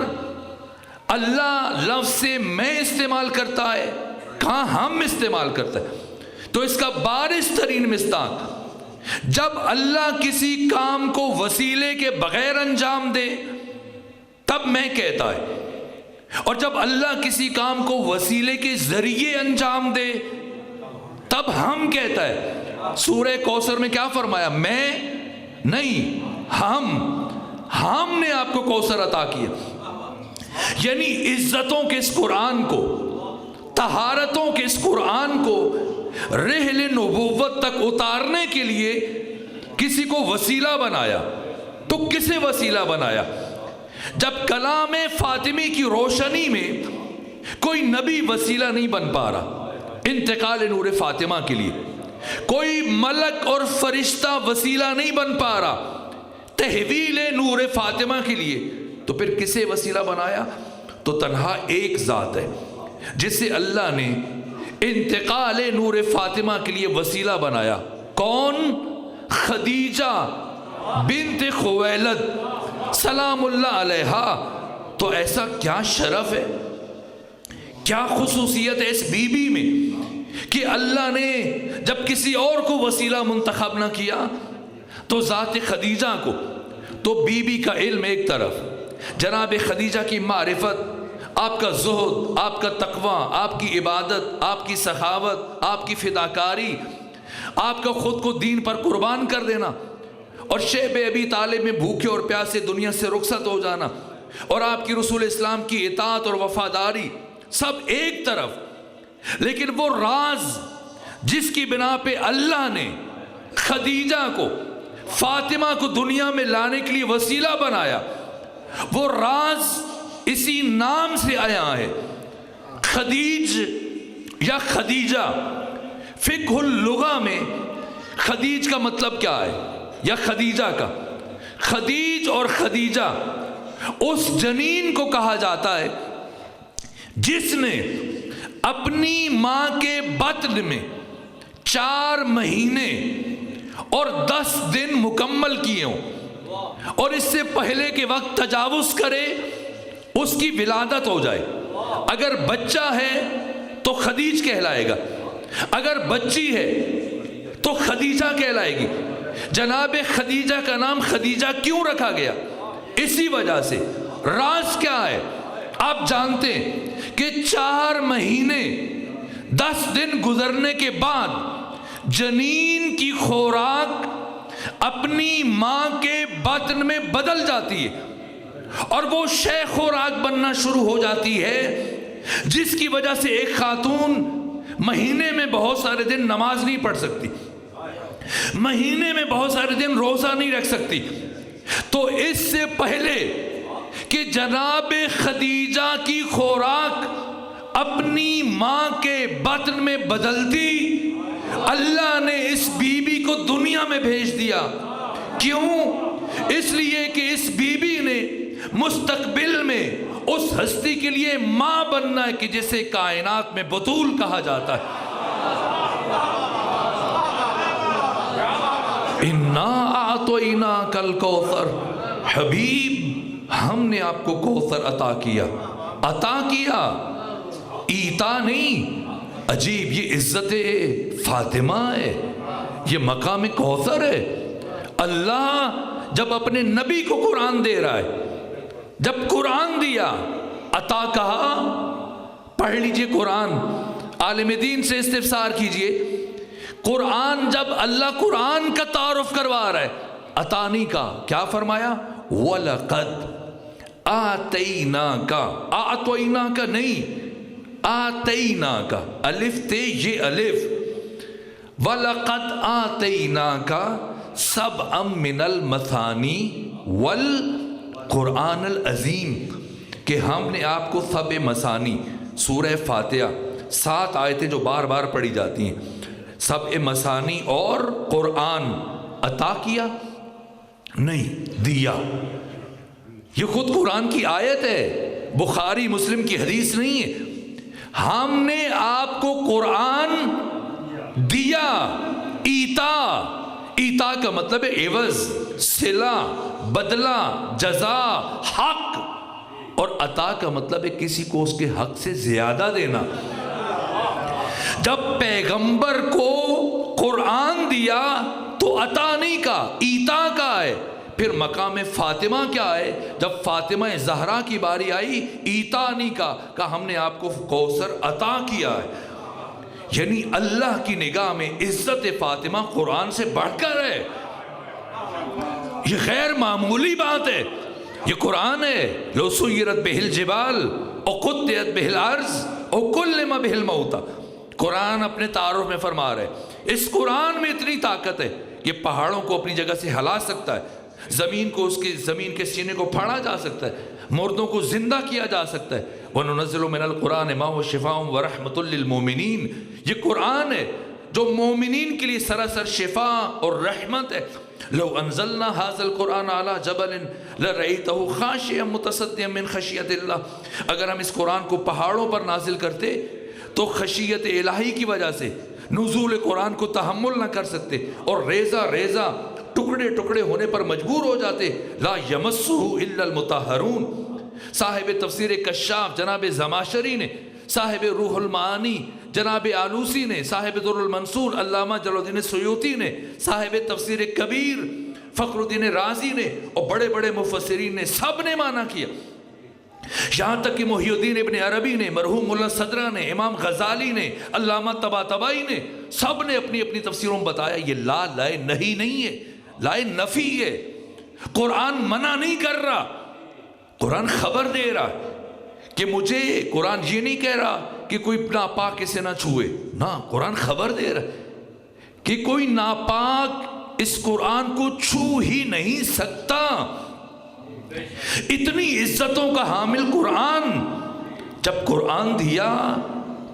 اللہ لفظ سے میں استعمال کرتا ہے، کہاں ہم استعمال کرتا ہے، تو اس کا بارز ترین مصداق جب اللہ کسی کام کو وسیلے کے بغیر انجام دے تب میں کہتا ہے، اور جب اللہ کسی کام کو وسیلے کے ذریعے انجام دے تب ہم کہتا ہے۔ سورہ کوثر میں کیا فرمایا؟ میں نہیں، ہم نے آپ کو کوثر عطا کیا۔ یعنی عزتوں کے اس قرآن کو، طہارتوں کے اس قرآن کو رحل نبوت تک اتارنے کے لیے کسی کو وسیلہ بنایا، تو کسے وسیلہ بنایا؟ جب کلام فاطمی کی روشنی میں کوئی نبی وسیلہ نہیں بن پا رہا انتقال نور فاطمہ کے لیے، کوئی ملک اور فرشتہ وسیلہ نہیں بن پا رہا تحویل نور فاطمہ کے لیے، تو پھر کسے وسیلہ بنایا؟ تو تنہا ایک ذات ہے جسے اللہ نے انتقال نور فاطمہ کے لیے وسیلہ بنایا۔ کون؟ خدیجہ بنت خویلد سلام اللہ علیہا۔ تو ایسا کیا شرف ہے، کیا خصوصیت ہے اس بی بی میں کہ اللہ نے جب کسی اور کو وسیلہ منتخب نہ کیا تو ذات خدیجہ کو، تو بی بی کا علم ایک طرف، جناب خدیجہ کی معرفت، آپ کا زہد، آپ کا تقوی، آپ کی عبادت، آپ کی سخاوت، آپ کی فداکاری، آپ کا خود کو دین پر قربان کر دینا، اور شیب ابی طالب میں بھوکے اور پیاسے دنیا سے رخصت ہو جانا، اور آپ کی رسول اسلام کی اطاعت اور وفاداری، سب ایک طرف۔ لیکن وہ راز جس کی بنا پہ اللہ نے خدیجہ کو، فاطمہ کو دنیا میں لانے کے لیے وسیلہ بنایا، وہ راز اسی نام سے آیا ہے، خدیج یا خدیجہ۔ فقہ اللغہ میں خدیج کا مطلب کیا ہے، یا خدیجہ کا؟ خدیج اور خدیجہ اس جنین کو کہا جاتا ہے جس نے اپنی ماں کے بطن میں 4 مہینے اور 10 دن مکمل کیے ہوں، اور اس سے پہلے کے وقت تجاوز کرے، اس کی ولادت ہو جائے۔ اگر بچہ ہے تو خدیج کہلائے گا، اگر بچی ہے تو خدیجہ کہلائے گی۔ جناب خدیجہ کا نام خدیجہ کیوں رکھا گیا؟ اسی وجہ سے۔ راز کیا ہے؟ آپ جانتے ہیں کہ 4 مہینے 10 دن گزرنے کے بعد جنین کی خوراک اپنی ماں کے بطن میں بدل جاتی ہے، اور وہ شے خوراک بننا شروع ہو جاتی ہے، جس کی وجہ سے ایک خاتون مہینے میں بہت سارے دن نماز نہیں پڑھ سکتی، مہینے میں بہت سارے دن روزہ نہیں رکھ سکتی۔ تو اس سے پہلے کہ جناب خدیجہ کی خوراک اپنی ماں کے بطن میں بدلتی، اللہ نے اس بی بی کو دنیا میں بھیج دیا۔ کیوں؟ اس لیے کہ اس بی بی نے مستقبل میں اس ہستی کے لیے ماں بننا ہے کہ جسے کائنات میں بطول کہا جاتا ہے۔ اِنَّا أَعْطَيْنَاكَ الْكَوْثَرَ، حبیب ہم نے آپ کو کوثر عطا کیا۔ عطا کیا، ایتا نہیں۔ عجیب، یہ عزت فاطمہ ہے، یہ مقام کوثر ہے۔ اللہ جب اپنے نبی کو قرآن دے رہا ہے، جب قرآن دیا، عطا کہا۔ پڑھ لیجئے قرآن، عالم دین سے استفسار کیجئے، قرآن جب اللہ قرآن کا تعارف کروا رہا ہے، عطا نہیں کہا، کیا فرمایا؟ وَلَقَدْ آتَيْنَاكَ، آتَيْنَاكَ نہیں، آتَيْنَاكَ، الف تے یہ الف، وَلَقَدْ آتَيْنَاكَ سَبْعًا مِّنَ الْمَثَانِي وَالْقُرْآنِ الْعَظِيمِ، کہ ہم نے آپ کو سبع مثانی، سورہ فاتحہ 7 آیتیں جو بار بار پڑھی جاتی ہیں، سبع مثانی اور قرآن عطا کیا؟ نہیں، دیا۔ یہ خود قرآن کی آیت ہے، بخاری مسلم کی حدیث نہیں ہے۔ ہم نے آپ کو قرآن دیا، ایتا، ایتا کا مطلب ہے عوض، صلہ، بدلہ، جزا، حق، اور عطا کا مطلب ہے کسی کو اس کے حق سے زیادہ دینا۔ جب پیغمبر کو قرآن دیا تو عطا نہیں کہا، ایتا کا ہے۔ پھر مقام فاطمہ کیا ہے؟ جب فاطمہ زہرا کی باری آئی، ایتا نہیں کہا ہم نے آپ کو کوثر عطا کیا ہے۔ یعنی اللہ کی نگاہ میں عزت فاطمہ قرآن سے بڑھ کر ہے، یہ غیر معمولی بات ہے۔ یہ قرآن ہے، لو سیرت بہ الجبال وقطعت بہ الارض وکلم بہ الموتى، قرآن اپنے تعارف میں فرما رہے ہیں اس قرآن میں اتنی طاقت ہے کہ پہاڑوں کو اپنی جگہ سے ہلا سکتا ہے، زمین کو زمین کے سینے کو پھاڑا جا سکتا ہے، مردوں کو زندہ کیا جا سکتا ہے۔ وَنُنَزِّلُ مِنَ الْقُرْآنِ مَا هُوَ شِفَاءٌ وَرَحْمَةٌ لِّلْمُؤْمِنِينَ، یہ قرآن ہے جو مومنین کے لیے سراسر شفا اور رحمت ہے۔ لو انزلنا هذا القرآن على جبل لرأيته خاشعا متصدعا من خشیت اللہ، اگر ہم اس قرآن کو پہاڑوں پر نازل کرتے تو خشیت الہی کی وجہ سے نزول قرآن کو تحمل نہ کر سکتے اور ریزہ ریزہ ٹکڑے ٹکڑے ہونے پر مجبور ہو جاتے۔ لا یمسہ الا المطہرون، صاحب تفسیر کشاف جناب زماشری نے، صاحب روح المعانی جناب آلوسی نے، صاحب در المنصور علامہ جلال الدین سیوطی نے، صاحب تفسیر کبیر فخر الدین رازی نے اور بڑے بڑے مفسرین نے، سب نے معنی کیا، یہاں تک کہ محی الدین ابن عربی نے، مرحوم ملا صدرہ نے، امام غزالی نے، علامہ طباطبائی نے، سب نے اپنی اپنی تفسیروں میں بتایا یہ لا لائے نہیں ہے، لائے نفی ہے۔ قرآن منع نہیں کر رہا، قرآن خبر دے رہا کہ مجھے، قرآن یہ نہیں کہہ رہا کہ کوئی ناپاک اسے نہ چھوئے، نہ، قرآن خبر دے رہا کہ کوئی ناپاک اس قرآن کو چھو ہی نہیں سکتا۔ اتنی عزتوں کا حامل قرآن، جب قرآن دیا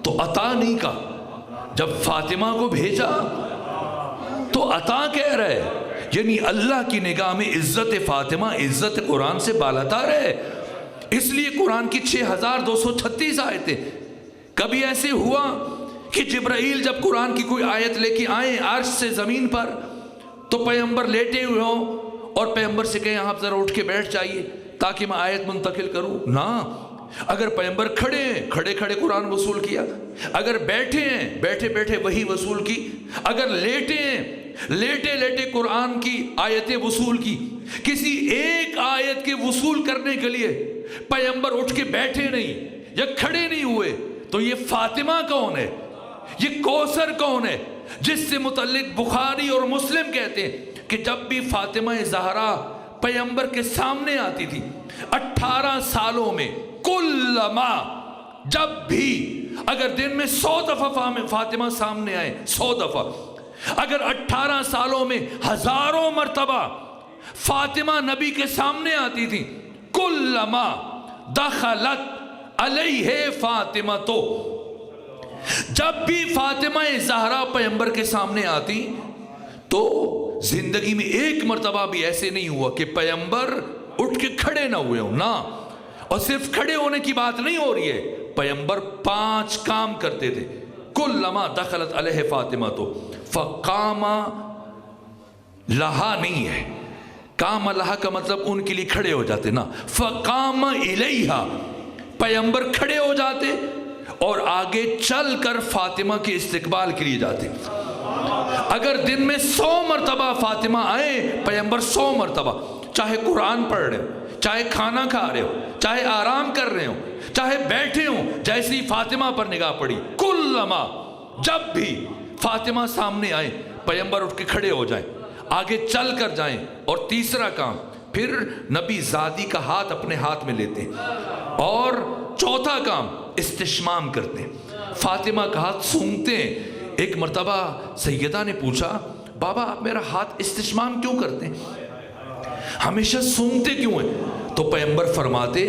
تو عطا نہیں کہا، جب فاطمہ کو بھیجا تو عطا کہہ رہے، یعنی اللہ کی نگاہ میں عزت فاطمہ عزت قرآن سے بالاتر ہے۔ اس لیے قرآن کی 6236 آیتیں۔ کبھی ایسے ہوا کہ جبرائیل جب قرآن کی کوئی آیت لے کے آئیں عرش سے زمین پر تو پیغمبر لیٹے ہوئے ہوں اور پیغمبر سے کہیں آپ ذرا اٹھ کے بیٹھ جائیے تاکہ میں آیت منتقل کروں؟ نہ، اگر پیغمبر کھڑے ہیں کھڑے کھڑے قرآن وصول کیا، اگر بیٹھے ہیں بیٹھے بیٹھے وہی وصول کی، اگر لیٹے ہیں لیٹے لیٹے قرآن کی آیتیں وصول کی۔ کسی ایک آیت کے وصول کرنے کے لیے پیغمبر اٹھ کے بیٹھے نہیں یا کھڑے نہیں ہوئے، تو یہ فاطمہ کون ہے، یہ کوثر کون ہے، جس سے متعلق بخاری اور مسلم کہتے ہیں کہ جب بھی فاطمہ زہرا پیغمبر کے سامنے آتی تھی 18 سالوں میں، کلما، جب بھی، اگر دن میں 100 دفعہ فاطمہ سامنے آئے، 100 دفعہ، اگر 18 سالوں میں ہزاروں مرتبہ فاطمہ نبی کے سامنے آتی تھی، کلما دخلت علیہ فاطمہ، تو جب بھی فاطمہ زہرا پیغمبر کے سامنے آتی تو زندگی میں ایک مرتبہ بھی ایسے نہیں ہوا کہ پیغمبر اٹھ کے کھڑے نہ ہوئے ہوں، نہ، اور صرف کھڑے ہونے کی بات نہیں ہو رہی ہے، پیغمبر 5 کام کرتے تھے۔ کلما دخلت علیہ فاطمہ تو فقام لہا نہیں ہے، قام لہا کا مطلب ان کے لیے کھڑے ہو جاتے، نا، فقام الیہا، پیغمبر کھڑے ہو جاتے اور آگے چل کر فاطمہ کے استقبال کے لیے جاتے۔ اگر دن میں 100 مرتبہ فاطمہ آئے، پیغمبر 100 مرتبہ، چاہے قرآن پڑھ رہے ہو، چاہے کھانا کھا رہے ہو، چاہے آرام کر رہے ہو، چاہے بیٹھے ہوں، جیسی فاطمہ پر نگاہ پڑی، کلما، جب بھی فاطمہ سامنے آئے پیغمبر اٹھ کے کھڑے ہو جائیں، آگے چل کر جائیں۔ اور تیسرا کام، پھر نبی زادی کا ہاتھ اپنے ہاتھ میں لیتے ہیں، اور چوتھا کام استشمام کرتے ہیں، فاطمہ کا ہاتھ سونگھتے ہیں۔ ایک مرتبہ سیدہ نے پوچھا، بابا آپ میرا ہاتھ استشمام کیوں کرتے ہیں، ہمیشہ سونگھتے کیوں ہیں؟ تو پیغمبر فرماتے،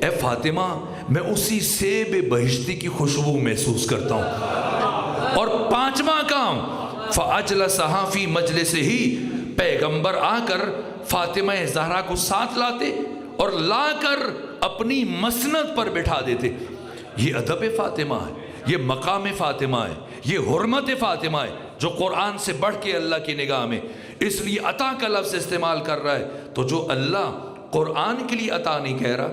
اے فاطمہ میں اسی سیب بہشتی کی خوشبو محسوس کرتا ہوں۔ اور 5واں کام، فَأَجْلَسَهَا فِي مَجْلِسِهِ، پیغمبر آ کر فاطمہ زہرا کو ساتھ لاتے اور لا کر اپنی مسند پر بٹھا دیتے۔ یہ ادب فاطمہ ہے، یہ مقام فاطمہ ہے، یہ حرمت فاطمہ ہے جو قرآن سے بڑھ کے اللہ کی نگاہ میں، اس لیے عطا کا لفظ استعمال کر رہا ہے۔ تو جو اللہ قرآن کے لیے عطا نہیں کہہ رہا،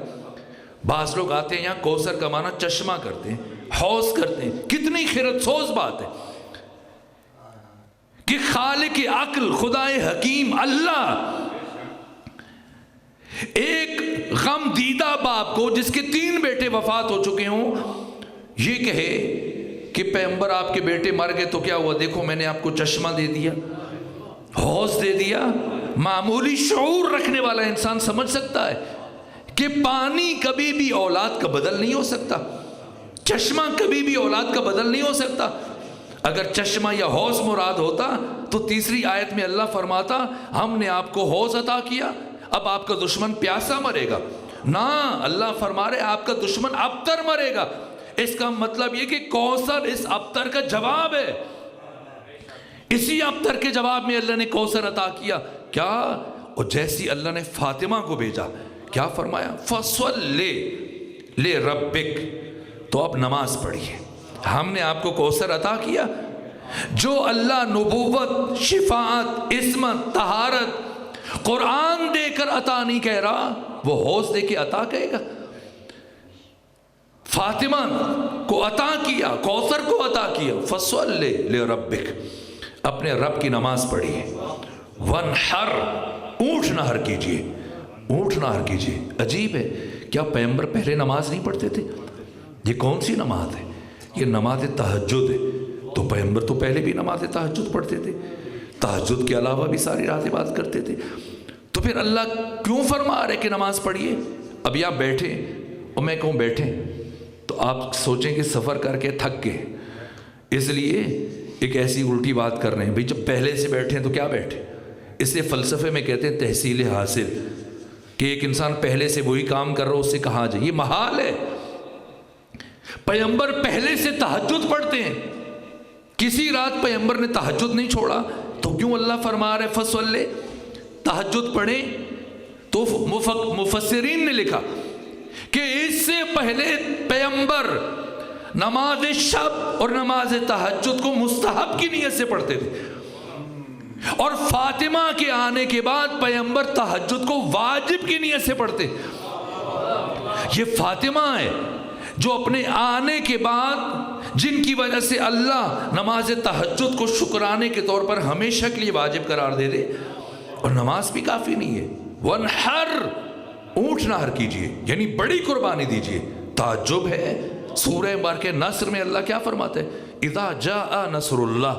بعض لوگ آتے ہیں یہاں کوثر کا معنی چشمہ کرتے ہیں، حوض کرتے ہیں، کتنی خیرت سوز بات ہے کہ خالق عقل خدائے حکیم اللہ ایک غم دیدہ باپ کو جس کے 3 بیٹے وفات ہو چکے ہوں یہ کہے کہ پیغمبر آپ کے بیٹے مر گئے تو کیا ہوا، دیکھو میں نے آپ کو چشمہ دے دیا، حوض دے دیا۔ معمولی شعور رکھنے والا انسان سمجھ سکتا ہے کہ پانی کبھی بھی اولاد کا بدل نہیں ہو سکتا، چشمہ کبھی بھی اولاد کا بدل نہیں ہو سکتا۔ اگر چشمہ یا حوض مراد ہوتا تو تیسری آیت میں اللہ فرماتا ہم نے آپ کو حوض عطا کیا، اب آپ کا دشمن پیاسا مرے گا. نہ، اللہ فرما رہے آپ کا دشمن ابتر مرے گا. اس کا مطلب یہ کہ کوثر اس ابتر کا جواب ہے. اسی ابتر کے جواب میں اللہ نے کوثر عطا کیا. کیا؟ اور جیسی اللہ نے فاطمہ کو بھیجا کیا فرمایا؟ فَصَلِّ لِرَبِّكَ، تو اب نماز پڑھیے. ہم نے آپ کو کوثر عطا کیا. جو اللہ نبوت، شفاعت، عصمت، طہارت قرآن دے کر عطا نہیں کہہ رہا، وہ حوض دے کے عطا کہے گا. فاطمہ کو عطا کیا، کوثر کو عطا کیا. فَصَلِّ لِرَبِّكَ، اپنے رب کی نماز پڑھیے. وَانْحَرْ، اونٹ نہر کیجئے، اونٹ نہر کیجئے. عجیب ہے، کیا پیغمبر پہلے نماز نہیں پڑھتے تھے؟ یہ کون سی نماز ہے؟ یہ نماز تہجد ہے. تو پیغمبر تو پہلے بھی نماز تہجد پڑھتے تھے، تہجد کے علاوہ بھی ساری رات عبادت کرتے تھے. تو پھر اللہ کیوں فرما رہے کہ نماز پڑھیے؟ اب آپ بیٹھے اور میں کہوں بیٹھیں تو آپ سوچیں کہ سفر کر کے تھک گئے، اس لیے ایک ایسی الٹی بات کر رہے ہیں. بھئی جب پہلے سے بیٹھیں تو کیا بیٹھے؟ اس لیے فلسفے میں کہتے ہیں تحصیل حاصل، کہ ایک انسان پہلے سے وہی کام کر رہا ہو، اس سے کہا جائے یہ محال ہے. پیغمبر پہلے سے تہجد پڑھتے ہیں، کسی رات پیغمبر نے تہجد نہیں چھوڑا. تو کیوں اللہ فرما رہے فصل تہجد پڑھیں؟ تو مفسرین نے لکھا کہ اس سے پہلے پیغمبر نماز شب اور نماز تہجد کو مستحب کی نیت سے پڑھتے تھے، اور فاطمہ کے آنے کے بعد پیغمبر تہجد کو واجب کی نیت سے پڑھتے. یہ فاطمہ ہے جو اپنے آنے کے بعد، جن کی وجہ سے اللہ نماز تہجد کو شکرانے کے طور پر ہمیشہ کے لیے واجب قرار دے دے. اور نماز بھی کافی نہیں ہے. وَانْحَرْ، اونٹ نہر کیجئے، یعنی بڑی قربانی دیجئے. تعجب ہے، سورہ مبارکہ نصر میں اللہ کیا فرماتے ہیں؟ اِذَا جَاءَ نَصْرُ اللَّهِ،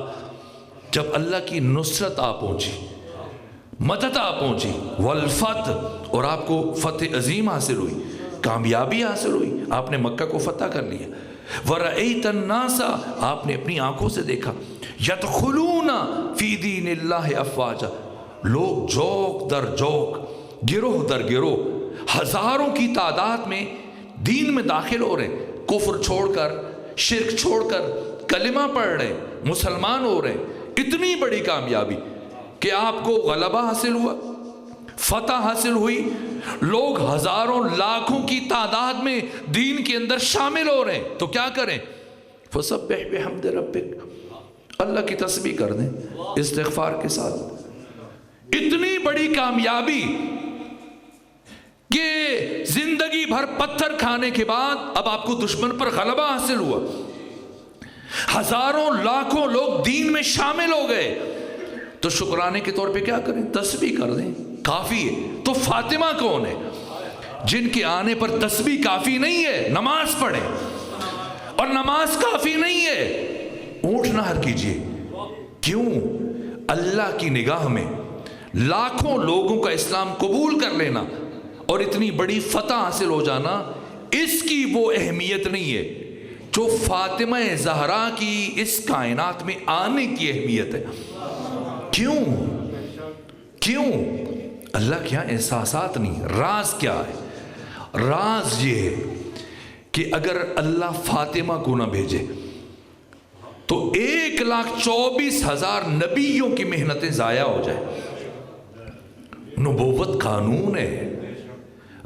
جب اللہ کی نصرت آ پہنچی، مدد آ پہنچی، وَالْفَتْحِ، اور آپ کو فتح عظیم حاصل ہوئی، کامیابی حاصل ہوئی، آپ نے مکہ کو فتح کر لیا. وَرَأَيْتَ النَّاسَ، آپ نے اپنی آنکھوں سے دیکھا، يَدْخُلُونَ فِي دِينِ اللَّهِ أَفْوَاجًا، لوگ جوک در جوک، گروہ در گروہ، ہزاروں کی تعداد میں دین میں داخل ہو رہے ہیں. کفر چھوڑ کر، شرک چھوڑ کر کلمہ پڑھ رہے ہیں، مسلمان ہو رہے ہیں. اتنی بڑی کامیابی کہ آپ کو غلبہ حاصل ہوا، فتح حاصل ہوئی، لوگ ہزاروں لاکھوں کی تعداد میں دین کے اندر شامل ہو رہے ہیں. تو کیا کریں؟ فَسَبِّحْ بِحَمْدِ رَبِّكَ، اللہ کی تسبیح کر دیں استغفار کے ساتھ. اتنی بڑی کامیابی کہ زندگی بھر پتھر کھانے کے بعد اب آپ کو دشمن پر غلبہ حاصل ہوا، ہزاروں لاکھوں لوگ دین میں شامل ہو گئے. تو شکرانے کے طور پہ کیا کریں؟ تسبیح کر دیں، کافی ہے. تو فاطمہ کون ہے؟ جن کے آنے پر تسبیح کافی نہیں ہے، نماز پڑھیں. اور نماز کافی نہیں ہے، اونٹ نہر کیجئے. کیوں؟ اللہ کی نگاہ میں لاکھوں لوگوں کا اسلام قبول کر لینا اور اتنی بڑی فتح حاصل ہو جانا، اس کی وہ اہمیت نہیں ہے جو فاطمہ زہرا کی اس کائنات میں آنے کی اہمیت ہے. کیوں؟ کیوں؟ اللہ کے یہاں احساسات نہیں. راز کیا ہے؟ راز یہ ہے کہ اگر اللہ فاطمہ کو نہ بھیجے تو 1,24,000 نبیوں کی محنتیں ضائع ہو جائیں. نبوت قانون ہے،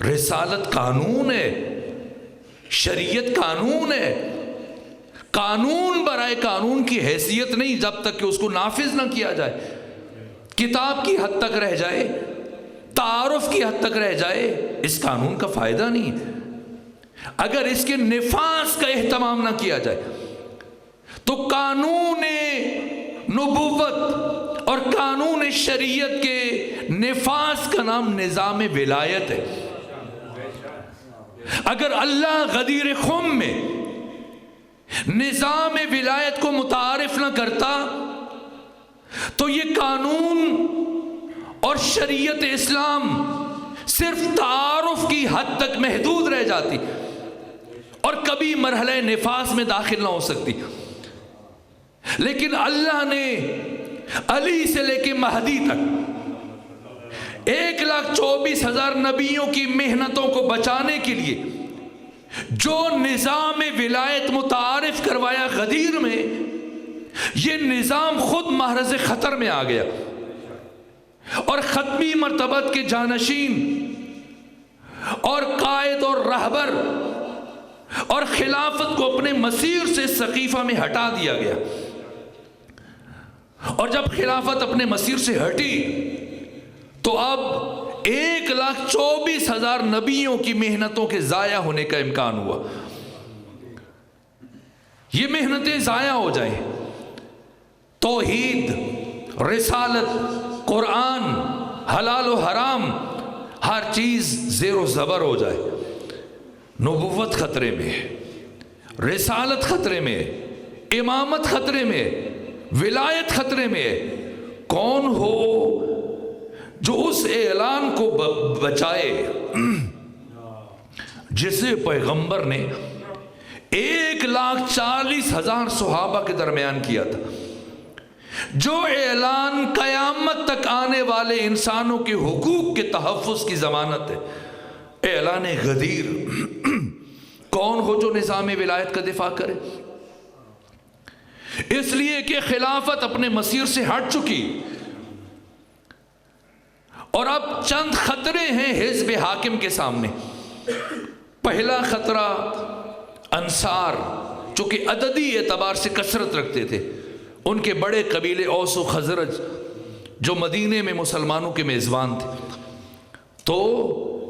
رسالت قانون ہے، شریعت قانون ہے. قانون برائے قانون کی حیثیت نہیں جب تک کہ اس کو نافذ نہ کیا جائے. کتاب کی حد تک رہ جائے، تعارف کی حد تک رہ جائے، اس قانون کا فائدہ نہیں. اگر اس کے نفاذ کا اہتمام نہ کیا جائے تو قانون نبوت اور قانون شریعت کے نفاذ کا نام نظام ولایت ہے. اگر اللہ غدیر خم میں نظام ولایت کو متعارف نہ کرتا تو یہ قانون اور شریعت اسلام صرف تعارف کی حد تک محدود رہ جاتی اور کبھی مرحلہ نفاذ میں داخل نہ ہو سکتی. لیکن اللہ نے علی سے لے کے مہدی تک 1,24,000 نبیوں کی محنتوں کو بچانے کے لیے جو نظام ولایت متعارف کروایا غدیر میں، یہ نظام خود محرز خطر میں آ گیا، اور ختمی مرتبت کے جانشین اور قائد اور رہبر اور خلافت کو اپنے مسیر سے سقیفہ میں ہٹا دیا گیا۔ اور جب خلافت اپنے مسیر سے ہٹی تو اب 1,24,000 نبیوں کی محنتوں کے ضائع ہونے کا امکان ہوا۔ یہ محنتیں ضائع ہو جائیں، توحید، رسالت، قرآن، حلال و حرام، ہر چیز زیر و زبر ہو جائے، نبوت خطرے میں، رسالت خطرے میں، امامت خطرے میں، ولایت خطرے میں، کون ہو جو اس اعلان کو بچائے جسے پیغمبر نے 1,40,000 صحابہ کے درمیان کیا تھا، جو اعلان قیامت تک آنے والے انسانوں کے حقوق کے تحفظ کی ضمانت ہے، اعلان غدیر۔ کون ہو جو نظام ولایت کا دفاع کرے؟ اس لیے کہ خلافت اپنے مسیر سے ہٹ چکی، اور اب چند خطرے ہیں حزب حاکم کے سامنے۔ پہلا خطرہ انصار، چونکہ عددی اعتبار سے کثرت رکھتے تھے، ان کے بڑے قبیلے اوس و خزرج جو مدینے میں مسلمانوں کے میزبان تھے، تو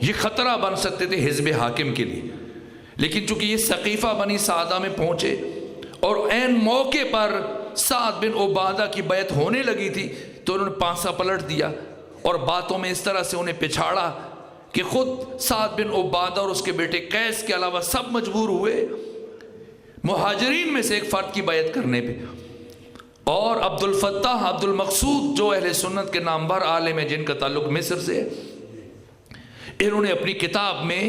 یہ خطرہ بن سکتے تھے حزب حاکم کے لیے۔ لیکن چونکہ یہ سقیفہ بنی سعدہ میں پہنچے اور عین موقع پر سعد بن عبادہ کی بیعت ہونے لگی تھی، تو انہوں نے پانسا پلٹ دیا اور باتوں میں اس طرح سے انہیں پچھاڑا کہ خود سعد بن عبادہ اور اس کے بیٹے قیس کے علاوہ سب مجبور ہوئے مہاجرین میں سے ایک فرد کی بیعت کرنے پہ۔ اور عبد الفتاح عبد المقصود جو اہل سنت کے نامور عالم ہیں جن کا تعلق مصر سے ہے، انہوں نے اپنی کتاب میں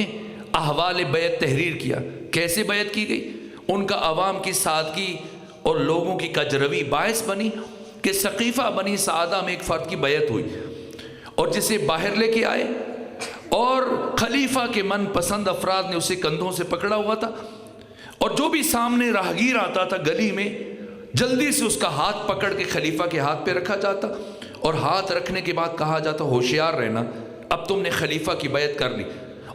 احوال بیعت تحریر کیا۔ کیسے بیعت کی گئی؟ ان کا عوام کی سادگی اور لوگوں کی کجروی باعث بنی کہ سقیفہ بنی سعدہ میں ایک فرد کی بیعت ہوئی، اور جسے باہر لے کے آئے، اور خلیفہ کے من پسند افراد نے اسے کندھوں سے پکڑا ہوا تھا، اور جو بھی سامنے راہگیر آتا تھا گلی میں، جلدی سے اس کا ہاتھ پکڑ کے خلیفہ کے ہاتھ پہ رکھا جاتا، اور ہاتھ رکھنے کے بعد کہا جاتا ہوشیار رہنا، اب تم نے خلیفہ کی بیعت کر لی،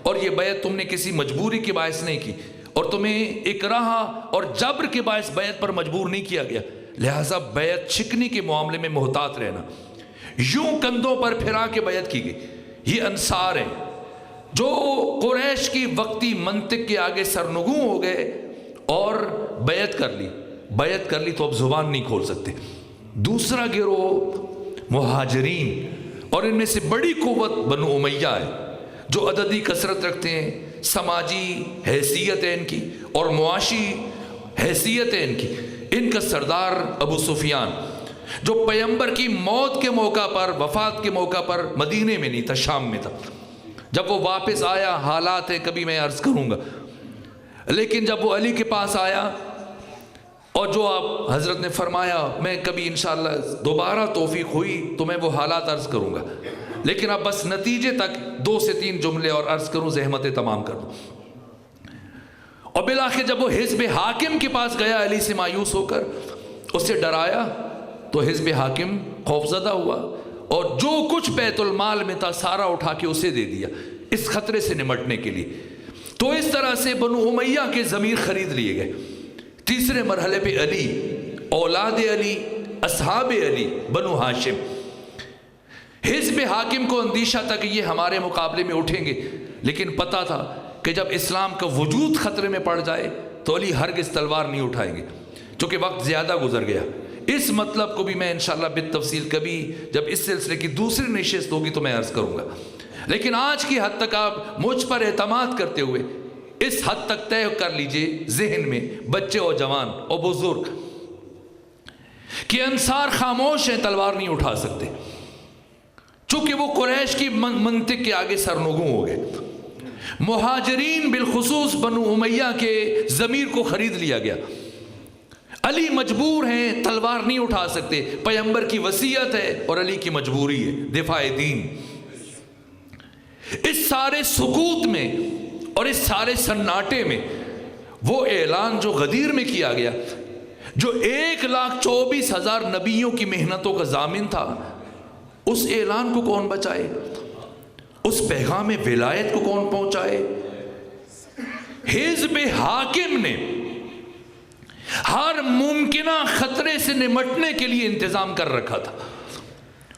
اور یہ بیعت تم نے کسی مجبوری کے باعث نہیں کی، اور تمہیں اکراہ اور جبر کے باعث بیعت پر مجبور نہیں کیا گیا، لہٰذا بیعت چھکنے کے معاملے میں محتاط رہنا۔ یوں کندھوں پر پھرا کے بیعت کی گئی۔ یہ انصار ہیں جو قریش کی وقتی منطق کے آگے سرنگوں ہو گئے اور بیعت کر لی تو اب زبان نہیں کھول سکتے۔ دوسرا گروہ مہاجرین، اور ان میں سے بڑی قوت بنو امیہ ہے، جو عددی کثرت رکھتے ہیں، سماجی حیثیت ہے ان کی اور معاشی حیثیت ہے ان کی۔ ان کا سردار ابو سفیان، جو پیغمبر کی موت کے موقع پر، وفات کے موقع پر مدینے میں نہیں تھا، شام میں تھا۔ جب وہ واپس آیا، حالات ہیں کبھی میں عرض کروں گا، لیکن جب وہ علی کے پاس آیا اور جو آپ حضرت نے فرمایا، میں کبھی انشاءاللہ دوبارہ توفیق ہوئی تو میں وہ حالات عرض کروں گا، لیکن اب بس نتیجے تک 2 سے 3 جملے اور عرض کروں، زحمتیں تمام کر دوں۔ اور بالآخر جب وہ حزب حاکم کے پاس گیا علی سے مایوس ہو کر، اس سے ڈرایا، تو حزب حاکم خوفزدہ ہوا اور جو کچھ بیت المال میں تھا سارا اٹھا کے اسے دے دیا اس خطرے سے نمٹنے کے لیے۔ تو اس طرح سے بنو امیہ کے ضمیر خرید لیے گئے۔ تیسرے مرحلے پہ علی، اولاد علی، اصحاب علی، بنو ہاشم۔ حزب حاکم کو اندیشہ تھا کہ یہ ہمارے مقابلے میں اٹھیں گے، لیکن پتہ تھا کہ جب اسلام کا وجود خطرے میں پڑ جائے تو علی ہرگز تلوار نہیں اٹھائیں گے، چونکہ وقت زیادہ گزر گیا۔ اس مطلب کو بھی میں انشاءاللہ بالتفصیل کبھی جب اس سلسلے کی دوسری نشست ہوگی تو میں عرض کروں گا، لیکن آج کی حد تک آپ مجھ پر اعتماد کرتے ہوئے اس حد تک طے کر لیجئے ذہن میں، بچے اور جوان اور بزرگ، کہ انصار خاموش ہیں، تلوار نہیں اٹھا سکتے، چونکہ وہ قریش کی منطق کے آگے سرنگوں ہو گئے۔ مہاجرین بالخصوص بنو امیہ کے ضمیر کو خرید لیا گیا۔ علی مجبور ہیں، تلوار نہیں اٹھا سکتے، پیغمبر کی وصیت ہے اور علی کی مجبوری ہے دفاع دین۔ اس سارے سکوت میں اور اس سارے سناٹے میں وہ اعلان جو غدیر میں کیا گیا، جو 1,24,000 نبیوں کی محنتوں کا ضامن تھا، اس اعلان کو کون بچائے؟ اس پیغام ولایت کو کون پہنچائے؟ حزب حاکم نے ہر ممکنہ خطرے سے نمٹنے کے لیے انتظام کر رکھا تھا۔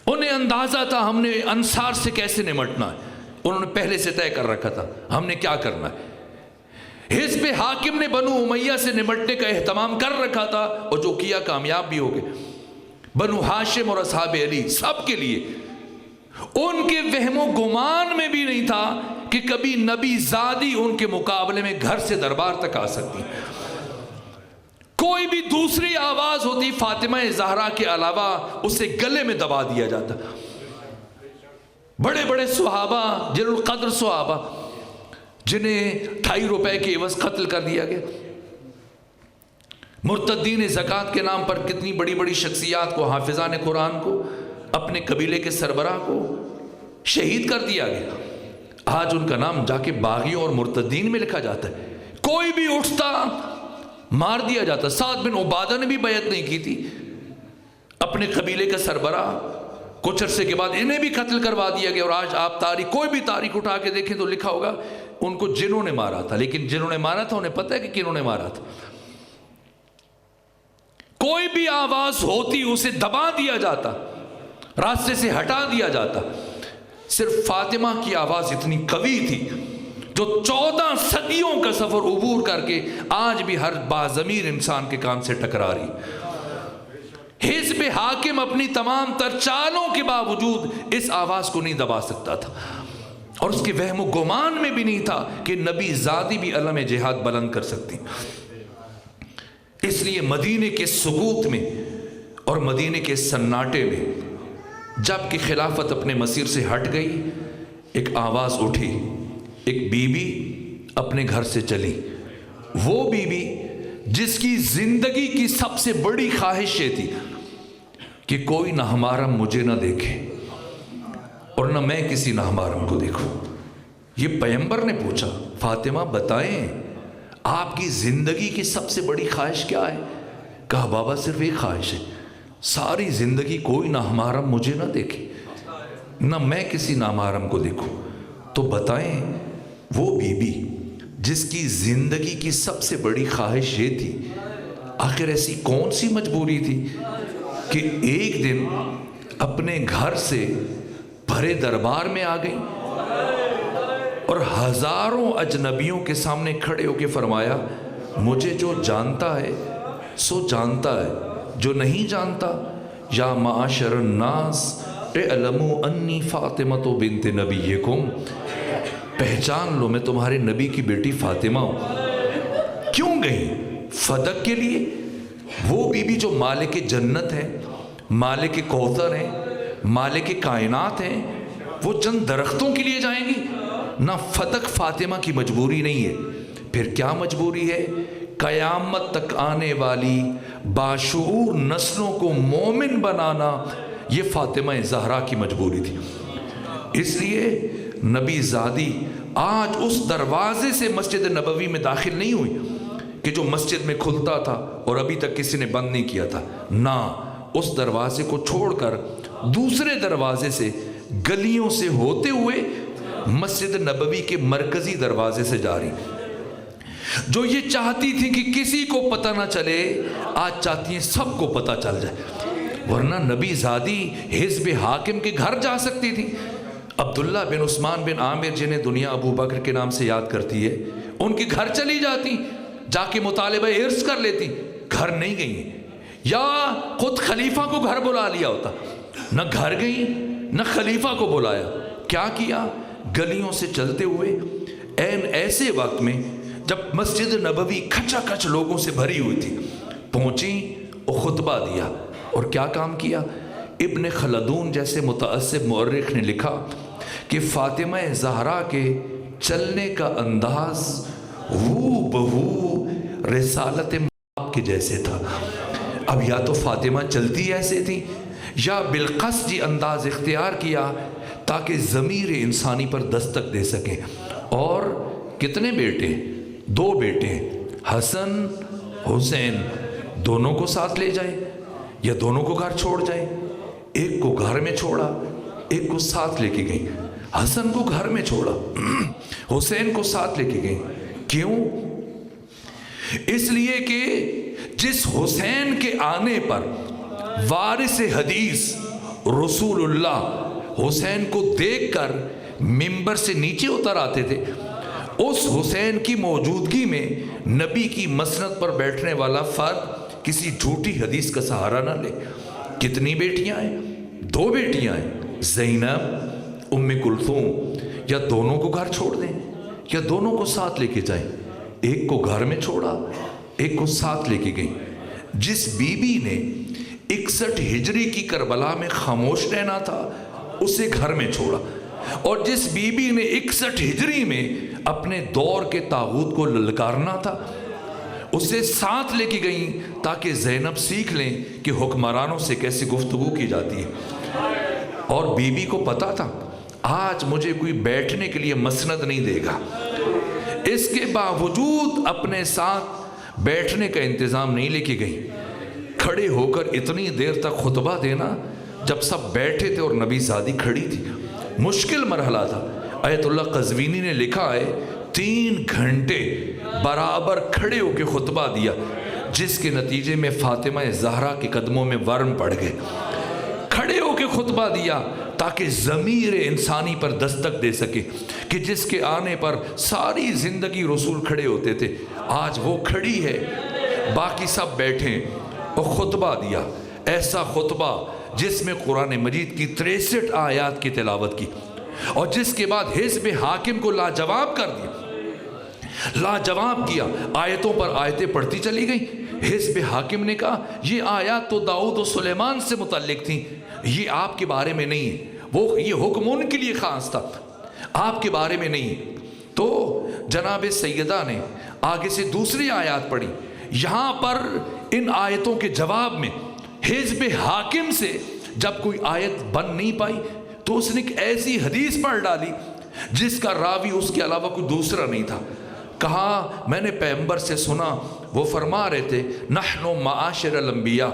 انہیں اندازہ تھا ہم نے انصار سے کیسے نمٹنا ہے، انہوں نے پہلے سے طے کر رکھا تھا ہم نے کیا کرنا ہے۔ حزب حاکم نے بنو امیہ سے نمٹنے کا اہتمام کر رکھا تھا اور جو کیا کامیاب بھی ہو گئے۔ بنو ہاشم اور اصحاب علی سب کے لیے ان کے وہم و گمان میں بھی نہیں تھا کہ کبھی نبی زادی ان کے مقابلے میں گھر سے دربار تک آ سکتی۔ کوئی بھی دوسری آواز ہوتی فاطمہ زہرا کے علاوہ اسے گلے میں دبا دیا جاتا۔ بڑے بڑے صحابہ، جلیل القدر صحابہ جنہیں 2.5 روپے کے عوض قتل کر دیا گیا، مرتدین زکوٰۃ کے نام پر کتنی بڑی بڑی شخصیات کو، حافظان قرآن کو، اپنے قبیلے کے سربراہ کو شہید کر دیا گیا۔ آج ان کا نام جا کے باغیوں اور مرتدین میں لکھا جاتا ہے۔ کوئی بھی اٹھتا مار دیا جاتا۔ سعد بن عبادہ نے بھی بیعت نہیں کی تھی، اپنے قبیلے کا سربراہ، کچھ عرصے کے بعد انہیں بھی قتل کروا دیا گیا۔ اور آج آپ تاریخ، کوئی بھی تاریخ اٹھا کے دیکھیں تو لکھا ہوگا ان کو جنہوں نے مارا تھا، لیکن جنہوں نے مارا تھا انہیں پتہ ہے کہ کنہوں نے مارا تھا۔ کوئی بھی آواز ہوتی اسے دبا دیا جاتا، راستے سے ہٹا دیا جاتا۔ صرف فاطمہ کی آواز اتنی قوی تھی جو 14 صدیوں کا سفر عبور کر کے آج بھی ہر باضمیر انسان کے کان سے ٹکرا رہی۔ حزب حاکم اپنی تمام تر چالوں کے باوجود اس آواز کو نہیں دبا سکتا تھا، اور اس کے وہم و گمان میں بھی نہیں تھا کہ نبی زادی بھی علم جہاد بلند کر سکتی۔ اس لیے مدینے کے سکوت میں اور مدینے کے سناٹے میں جب کہ خلافت اپنے مسیر سے ہٹ گئی، ایک آواز اٹھی، ایک بی بی اپنے گھر سے چلی، وہ بی بی جس کی زندگی کی سب سے بڑی خواہش یہ تھی کہ کوئی نامحرم مجھے نہ دیکھے اور نہ میں کسی نامحرم کو دیکھوں۔ یہ پیغمبر نے پوچھا، فاطمہ بتائیں آپ کی زندگی کی سب سے بڑی خواہش کیا ہے؟ کہا بابا صرف ایک خواہش ہے، ساری زندگی کوئی نامحرم مجھے نہ دیکھے، نہ میں کسی نامحرم کو دیکھوں۔ تو بتائیں وہ بی بی جس کی زندگی کی سب سے بڑی خواہش یہ تھی، آخر ایسی کون سی مجبوری تھی کہ ایک دن اپنے گھر سے بھرے دربار میں آ گئی اور ہزاروں اجنبیوں کے سامنے کھڑے ہو کے فرمایا، مجھے جو جانتا ہے سو جانتا ہے، جو نہیں جانتا یا معاشر الناس اعلموا انی فاطمۃ بنت نبیکم، پہچان لو میں تمہارے نبی کی بیٹی فاطمہ ہوں۔ کیوں گئی؟ فدق کے لیے۔ وہ بی بی جو مالک جنت ہے، مالک کوثر ہیں، مالک کائنات ہیں، وہ چند درختوں کے لیے جائیں گی؟ نہ فدق فاطمہ کی مجبوری نہیں ہے۔ پھر کیا مجبوری ہے؟ قیامت تک آنے والی باشعور نسلوں کو مومن بنانا، یہ فاطمہ زہرا کی مجبوری تھی۔ اس لیے نبی زادی آج اس دروازے سے مسجد نبوی میں داخل نہیں ہوئی کہ جو مسجد میں کھلتا تھا اور ابھی تک کسی نے بند نہیں کیا تھا، نہ، اس دروازے کو چھوڑ کر دوسرے دروازے سے گلیوں سے ہوتے ہوئے مسجد نبوی کے مرکزی دروازے سے جاری، جو یہ چاہتی تھی کہ کسی کو پتہ نہ چلے، آج چاہتی ہیں سب کو پتہ چل جائے۔ ورنہ نبی زادی حزب حاکم کے گھر جا سکتی تھی۔ عبداللہ بن عثمان بن عامر جنہیں دنیا ابو بکر کے نام سے یاد کرتی ہے، ان کے گھر چلی جاتی، جا کے مطالبہ ارث کر لیتی، گھر نہیں گئی، یا خود خلیفہ کو گھر بلا لیا ہوتا، نہ گھر گئی نہ خلیفہ کو بلایا۔ کیا کیا؟ گلیوں سے چلتے ہوئے این ایسے وقت میں جب مسجد نبوی کھچا کھچ لوگوں سے بھری ہوئی تھی، پہنچی اور خطبہ دیا۔ اور کیا کام کیا؟ ابن خلدون جیسے متعصب مورخ نے لکھا کہ فاطمہ زہرا کے چلنے کا انداز ہو بہو رسالت آپ کے جیسے تھا۔ اب یا تو فاطمہ چلتی ایسے تھی یا بالقصد یہ انداز اختیار کیا تاکہ ضمیر انسانی پر دستک دے سکیں۔ اور کتنے بیٹے؟ 2 بیٹے، حسن حسین، دونوں کو ساتھ لے جائیں یا دونوں کو گھر چھوڑ جائیں؟ ایک کو گھر میں چھوڑا، ایک کو ساتھ لے کے گئی۔ حسن کو گھر میں چھوڑا، حسین کو ساتھ لے کے گئی۔ کیوں؟ اس لیے کہ جس حسین کے آنے پر وارث حدیث رسول اللہ حسین کو دیکھ کر ممبر سے نیچے اتر آتے تھے، اس حسین کی موجودگی میں نبی کی مسند پر بیٹھنے والا فرد کسی جھوٹی حدیث کا سہارا نہ لے۔ کتنی بیٹیاں ہیں؟ 2 بیٹیاں ہیں، زینب، ام کلثوم۔ یا دونوں کو گھر چھوڑ دیں یا دونوں کو ساتھ لے کے جائیں۔ ایک کو گھر میں چھوڑا، ایک کو ساتھ لے کے گئیں۔ جس بی بی نے 61 ہجری کی کربلا میں خاموش رہنا تھا اسے گھر میں چھوڑا، اور جس بی بی نے 61 ہجری میں اپنے دور کے طاغوت کو للکارنا تھا اسے ساتھ لے کے گئیں تاکہ زینب سیکھ لیں کہ حکمرانوں سے کیسے گفتگو کی جاتی ہے۔ اور بی بی کو پتا تھا آج مجھے کوئی بیٹھنے کے لیے مسند نہیں دے گا، اس کے باوجود اپنے ساتھ بیٹھنے کا انتظام نہیں لے کے گئی۔ کھڑے ہو کر اتنی دیر تک خطبہ دینا جب سب بیٹھے تھے اور نبی زادی کھڑی تھی، مشکل مرحلہ تھا۔ آیت اللہ قزوینی نے لکھا ہے 3 گھنٹے برابر کھڑے ہو کے خطبہ دیا، جس کے نتیجے میں فاطمہ زہرا کے قدموں میں ورم پڑ گئے۔ کھڑے ہو کے خطبہ دیا تاکہ ضمیر انسانی پر دستک دے سکے کہ جس کے آنے پر ساری زندگی رسول کھڑے ہوتے تھے، آج وہ کھڑی ہے، باقی سب بیٹھے اور خطبہ دیا۔ ایسا خطبہ جس میں قرآن مجید کی 63 آیات کی تلاوت کی، اور جس کے بعد حزب حاکم کو لاجواب کر دیا، لاجواب کیا، آیتوں پر آیتیں پڑھتی چلی گئیں۔ حزب حاکم نے کہا یہ آیات تو داؤد و سلیمان سے متعلق تھیں، یہ آپ کے بارے میں نہیں ہے، یہ حکم ان کے لیے خاص تھا، آپ کے بارے میں نہیں۔ تو جناب سیدہ نے آگے سے دوسری آیات پڑھی، یہاں پر ان آیتوں کے جواب میں حزب حاکم سے جب کوئی آیت بن نہیں پائی تو اس نے ایک ایسی حدیث پڑھ ڈالی جس کا راوی اس کے علاوہ کوئی دوسرا نہیں تھا۔ کہا میں نے پیغمبر سے سنا، وہ فرما رہے تھے نحن معاشر الانبیاء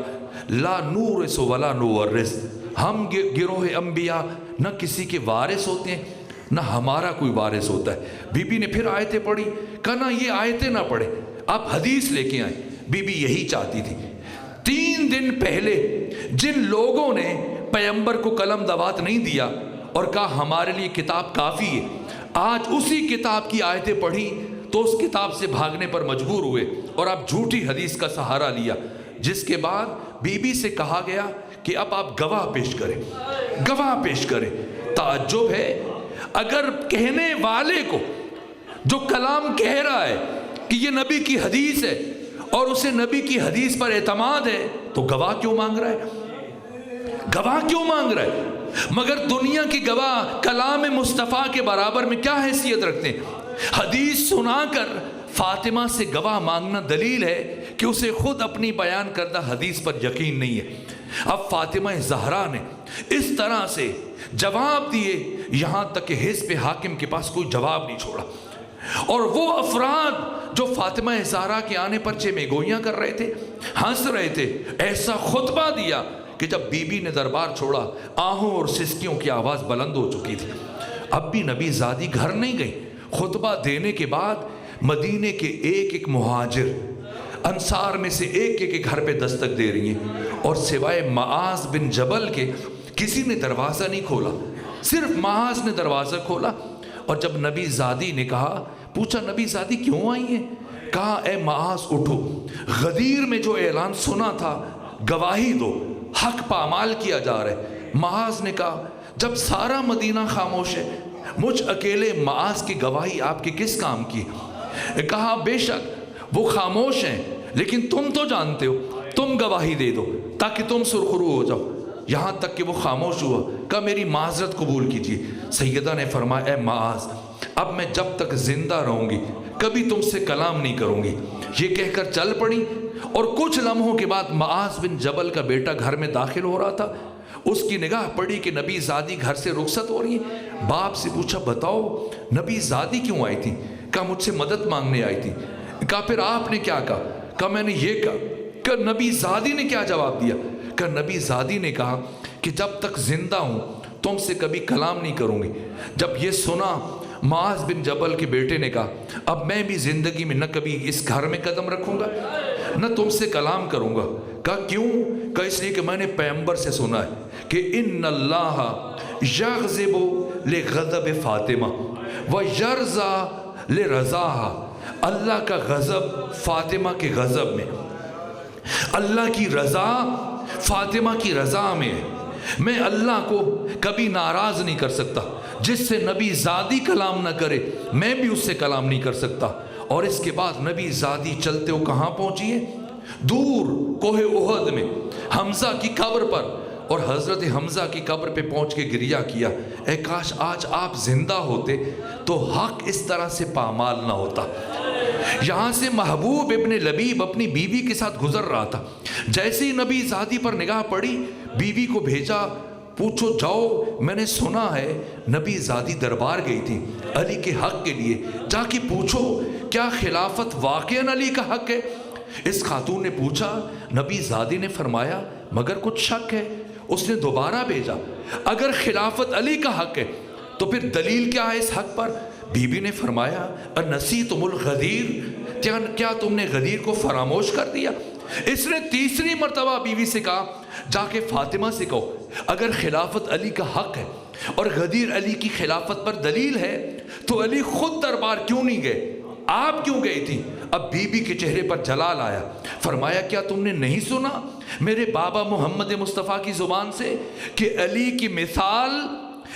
لا نورث ولا نورث، ہم گروہ انبیاء نہ کسی کے وارث ہوتے ہیں نہ ہمارا کوئی وارث ہوتا ہے۔ بی بی نے پھر آیتیں پڑھی، کہا نہ یہ آیتیں نہ پڑھے، آپ حدیث لے کے آئیں۔ بی بی یہی چاہتی تھی۔ 3 دن پہلے جن لوگوں نے پیغمبر کو قلم دوات نہیں دیا اور کہا ہمارے لیے کتاب کافی ہے، آج اسی کتاب کی آیتیں پڑھی تو اس کتاب سے بھاگنے پر مجبور ہوئے اور آپ جھوٹی حدیث کا سہارا لیا، جس کے بعد بی بی سے کہا گیا کہ اب آپ گواہ پیش کریں، گواہ پیش کریں۔ تعجب ہے اگر کہنے والے کو جو کلام کہہ رہا ہے کہ یہ نبی کی حدیث ہے اور اسے نبی کی حدیث پر اعتماد ہے تو گواہ کیوں مانگ رہا ہے؟ گواہ کیوں مانگ رہا ہے؟ مگر دنیا کی گواہ کلام مصطفیٰ کے برابر میں کیا حیثیت رکھتے ہیں؟ حدیث سنا کر فاطمہ سے گواہ مانگنا دلیل ہے کہ اسے خود اپنی بیان کردہ حدیث پر یقین نہیں ہے۔ اب فاطمہ زہرا نے اس طرح سے جواب دیے یہاں تک کہ حزب حاکم کے پاس کوئی جواب نہیں چھوڑا، اور وہ افراد جو فاطمہ زہرا کے آنے پر چمے گوئیاں کر رہے تھے، ہنس رہے تھے، ایسا خطبہ دیا کہ جب بی بی نے دربار چھوڑا آہوں اور سسکیوں کی آواز بلند ہو چکی تھی۔ اب بھی نبی زادی گھر نہیں گئی۔ خطبہ دینے کے بعد مدینے کے ایک ایک مہاجر انصار میں سے ایک ایک گھر پہ دستک دے رہی ہیں، اور سوائے معاذ بن جبل کے کسی نے دروازہ نہیں کھولا، صرف معاذ نے دروازہ کھولا۔ اور جب نبی زادی نے کہا، پوچھا نبی زادی کیوں آئی ہیں؟ کہا اے معاذ اٹھو، غدیر میں جو اعلان سنا تھا گواہی دو، حق پامال کیا جا رہا ہے۔ معاذ نے کہا جب سارا مدینہ خاموش ہے مجھ اکیلے معاذ کی گواہی آپ کے کس کام کی؟ کہا بے شک وہ خاموش ہیں لیکن تم تو جانتے ہو، تم گواہی دے دو تاکہ تم سرخرو ہو جاؤ۔ یہاں تک کہ وہ خاموش ہوا، کہا میری معذرت قبول کیجیے۔ سیدہ نے فرمایا اے معاذ اب میں جب تک زندہ رہوں گی کبھی تم سے کلام نہیں کروں گی۔ یہ کہہ کر چل پڑی، اور کچھ لمحوں کے بعد معاذ بن جبل کا بیٹا گھر میں داخل ہو رہا تھا۔ اس کی نگاہ پڑی کہ نبی زادی گھر سے رخصت ہو رہی ہے۔ باپ سے پوچھا بتاؤ نبی زادی کیوں آئی تھی؟ کہا مجھ سے مدد مانگنے آئی تھی۔ کہا پھر آپ نے کیا کہا؟ کہا میں نے یہ کہا۔ کہ نبی زادی نے کیا جواب دیا؟ کہ نبی زادی نے کہا کہ جب تک زندہ ہوں تم سے کبھی کلام نہیں کروں گی۔ جب یہ سنا معاذ بن جبل کے بیٹے نے کہا اب میں بھی زندگی میں نہ کبھی اس گھر میں قدم رکھوں گا نہ تم سے کلام کروں گا۔ کہا کیوں؟ کہا اس لیے کہ میں نے پیغمبر سے سنا ہے کہ ان اللہ یغضب لغضب فاطمہ ویرضی لرضاها، اللہ کا غضب فاطمہ کے غضب میں، اللہ کی رضا فاطمہ کی رضا میں ہے۔ میں اللہ کو کبھی ناراض نہیں کر سکتا۔ جس سے نبی زادی کلام نہ کرے میں بھی اس سے کلام نہیں کر سکتا۔ اور اس کے بعد نبی زادی چلتے ہو کہاں پہنچی ہے؟ دور کوہ احد میں حمزہ کی قبر پر، اور حضرت حمزہ کی قبر پہ پہنچ کے گریہ کیا اے کاش آج آپ زندہ ہوتے تو حق اس طرح سے پامال نہ ہوتا۔ یہاں سے محبوب ابن لبیب اپنی بیوی کے ساتھ گزر رہا تھا۔ جیسے ہی نبی زادی پر نگاہ پڑی بیوی کو بھیجا، پوچھو جاؤ میں نے سنا ہے نبی زادی دربار گئی تھی علی کے حق کے لیے، جا کے پوچھو کیا خلافت واقعاً علی کا حق ہے؟ اس خاتون نے پوچھا، نبی زادی نے فرمایا مگر کچھ شک ہے۔ اس نے دوبارہ بھیجا، اگر خلافت علی کا حق ہے تو پھر دلیل کیا ہے اس حق پر؟ بی بی نے فرمایا انسیتم الغدیر، کیا تم نے غدیر کو فراموش کر دیا؟ اس نے تیسری مرتبہ بیوی سے کہا جا کے فاطمہ سے کہو اگر خلافت علی کا حق ہے اور غدیر علی کی خلافت پر دلیل ہے تو علی خود دربار کیوں نہیں گئے، آپ کیوں گئی تھی؟ اب بی بی کے چہرے پر جلال آیا، فرمایا کیا تم نے نہیں سنا میرے بابا محمد مصطفیٰ کی زبان سے کہ علی کی مثال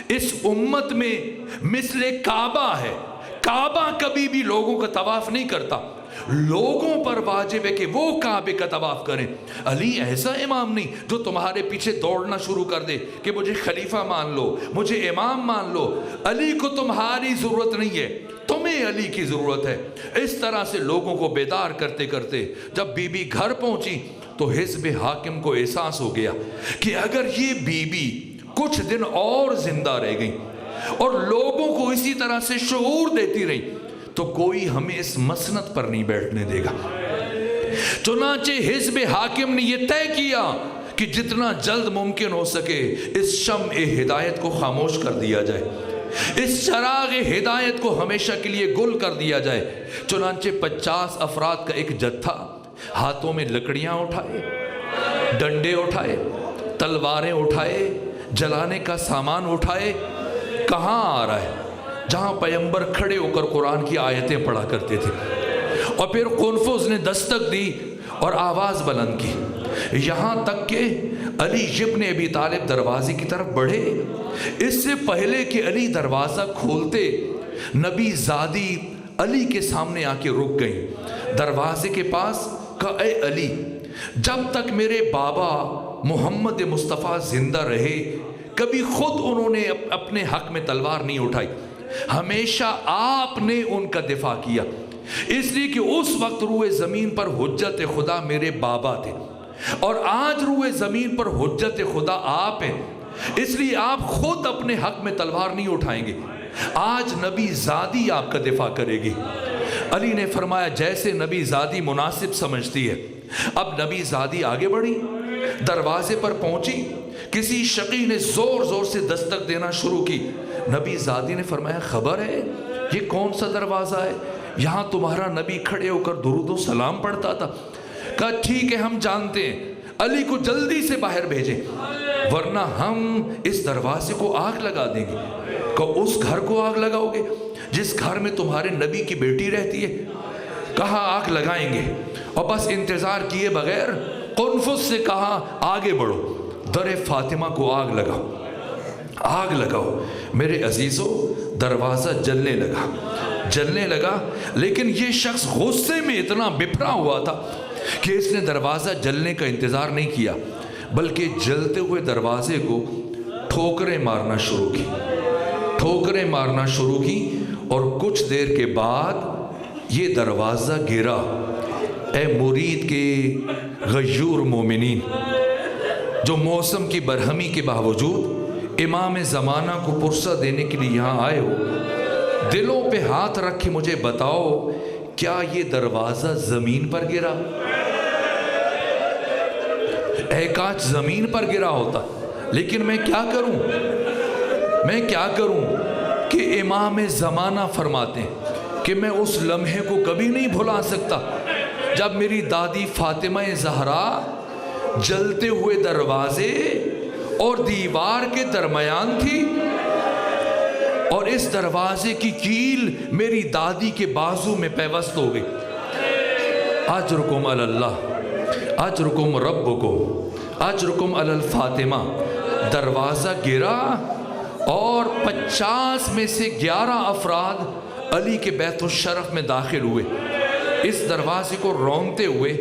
اس امت میں مثل کعبہ ہے۔ کعبہ کبھی بھی لوگوں کا طواف نہیں کرتا، لوگوں پر واجب ہے کہ وہ کعبے کا طواف کریں۔ علی ایسا امام نہیں جو تمہارے پیچھے دوڑنا شروع کر دے کہ مجھے خلیفہ مان لو، مجھے امام مان لو۔ علی کو تمہاری ضرورت نہیں ہے، تمہیں علی کی ضرورت ہے۔ اس طرح سے لوگوں کو بیدار کرتے کرتے جب بی بی گھر پہنچی تو حزب حاکم کو احساس ہو گیا کہ اگر یہ بی بی کچھ دن اور زندہ رہ گئی اور لوگوں کو اسی طرح سے شعور دیتی رہی تو کوئی ہمیں اس مسند پر نہیں بیٹھنے دے گا۔ چنانچہ حزب حاکم نے یہ طے کیا کہ جتنا جلد ممکن ہو سکے اس شمع ہدایت کو خاموش کر دیا جائے، اس چراغ ہدایت کو ہمیشہ کے لیے گل کر دیا جائے۔ چنانچہ 50 افراد کا ایک جتھا ہاتھوں میں لکڑیاں اٹھائے، ڈنڈے اٹھائے، تلواریں اٹھائے، جلانے کا سامان اٹھائے۔ کہاں آ رہا ہے؟ جہاں پیغمبر کھڑے ہو کر قرآن کی آیتیں پڑھا کرتے تھے۔ اور پھر قنفذ نے دستک دی اور آواز بلند کی، یہاں تک کہ علی ابن ابی طالب دروازے کی طرف بڑھے۔ اس سے پہلے کہ علی دروازہ کھولتے نبی زادی علی کے سامنے آ کے رک گئی، دروازے کے پاس کہا اے علی، جب تک میرے بابا محمد مصطفیٰ زندہ رہے کبھی خود انہوں نے اپنے حق میں تلوار نہیں اٹھائی، ہمیشہ آپ نے ان کا دفاع کیا، اس لیے کہ اس وقت روئے زمین پر حجت خدا میرے بابا تھے اور آج روئے زمین پر حجت خدا آپ ہیں، اس لیے آپ خود اپنے حق میں تلوار نہیں اٹھائیں گے، آج نبی زادی آپ کا دفاع کرے گی۔ علی نے فرمایا جیسے نبی زادی مناسب سمجھتی ہے۔ اب نبی زادی آگے بڑھی، دروازے پر پہنچی، کسی شقی نے زور زور سے دستک دینا شروع کی۔ نبی زادی نے فرمایا خبر ہے یہ کون سا دروازہ ہے؟ یہاں تمہارا نبی کھڑے ہو کر درود و سلام پڑھتا تھا۔ کہا ٹھیک ہے ہم جانتے ہیں، علی کو جلدی سے باہر بھیجیں ورنہ ہم اس دروازے کو آگ لگا دیں گے۔ کہا اس گھر کو آگ لگاؤ گے جس گھر میں تمہارے نبی کی بیٹی رہتی ہے؟ کہا آگ لگائیں گے۔ اور بس انتظار کیے بغیر قنفذ سے کہا آگے بڑھو، در فاطمہ کو آگ لگاؤ، آگ لگاؤ۔ میرے عزیزو دروازہ جلنے لگا، لیکن یہ شخص غصے میں اتنا بپھرا ہوا تھا کہ اس نے دروازہ جلنے کا انتظار نہیں کیا بلکہ جلتے ہوئے دروازے کو ٹھوکریں مارنا شروع کی اور کچھ دیر کے بعد یہ دروازہ گرا، اے مرید کے غیور مومنین جو موسم کی برہمی کے باوجود امام زمانہ کو پرسہ دینے کے لیے یہاں آئے ہو، دلوں پہ ہاتھ رکھ کے مجھے بتاؤ کیا یہ دروازہ زمین پر گرا؟ اے کاش زمین پر گرا ہوتا، لیکن میں کیا کروں کہ امام زمانہ فرماتے ہیں کہ میں اس لمحے کو کبھی نہیں بھلا سکتا جب میری دادی فاطمہ زہرا جلتے ہوئے دروازے اور دیوار کے درمیان تھی، اور اس دروازے کی کیل میری دادی کے بازو میں پیوست ہو گئی۔ اجرکم علی اللہ، اجرکم ربکم، اجرکم علی الفاطمہ۔ دروازہ گرا اور 50 میں سے 11 افراد علی کے بیت الشرف میں داخل ہوئے، اس دروازے کو رونگتے ہوئے،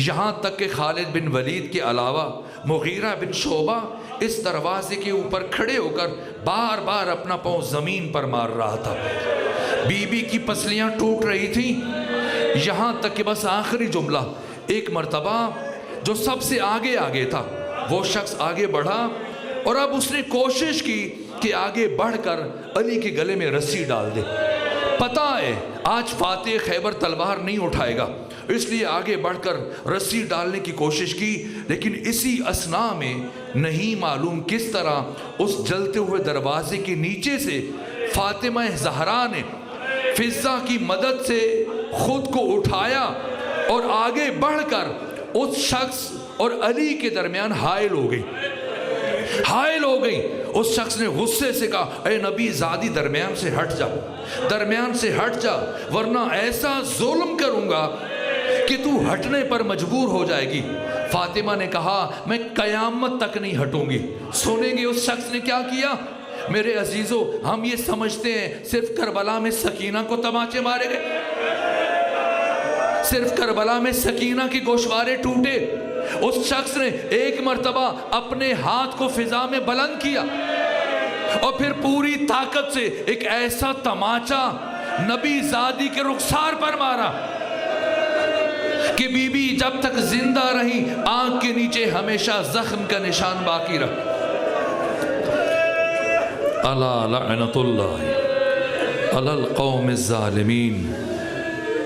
یہاں تک کہ خالد بن ولید کے علاوہ مغیرہ بن شعبہ اس دروازے کے اوپر کھڑے ہو کر بار بار اپنا پاؤں زمین پر مار رہا تھا۔ بی بی کی پسلیاں ٹوٹ رہی تھیں، یہاں تک کہ بس آخری جملہ، ایک مرتبہ جو سب سے آگے تھا وہ شخص آگے بڑھا اور اب اس نے کوشش کی کہ آگے بڑھ کر علی کے گلے میں رسی ڈال دے۔ پتہ ہے آج فاتح خیبر تلوار نہیں اٹھائے گا، اس لیے آگے بڑھ کر رسی ڈالنے کی کوشش کی، لیکن اسی اثناء میں نہیں معلوم کس طرح اس جلتے ہوئے دروازے کے نیچے سے فاطمہ زہرا نے فضہ کی مدد سے خود کو اٹھایا اور آگے بڑھ کر اس شخص اور علی کے درمیان حائل ہو گئی۔ اس شخص نے غصے سے کہا، اے نبی زادی درمیان سے ہٹ جا ورنہ ایسا ظلم کروں گا کہ تو ہٹنے پر مجبور ہو جائے گی۔ فاطمہ نے کہا، میں قیامت تک نہیں ہٹوں گی۔ سنیں گے اس شخص نے کیا کیا؟ میرے عزیزو، ہم یہ سمجھتے ہیں صرف کربلا میں سکینہ کو تماچے مارے گئے، صرف کربلا میں سکینہ کے گوشوارے ٹوٹے۔ اس شخص نے ایک مرتبہ اپنے ہاتھ کو فضا میں بلند کیا اور پھر پوری طاقت سے ایک ایسا تماچا نبی زادی کے رخسار پر مارا کہ بی بی جب تک زندہ رہی آنکھ کے نیچے ہمیشہ زخم کا نشان باقی رہا۔ الا لعنت اللہ علی القوم الظالمین۔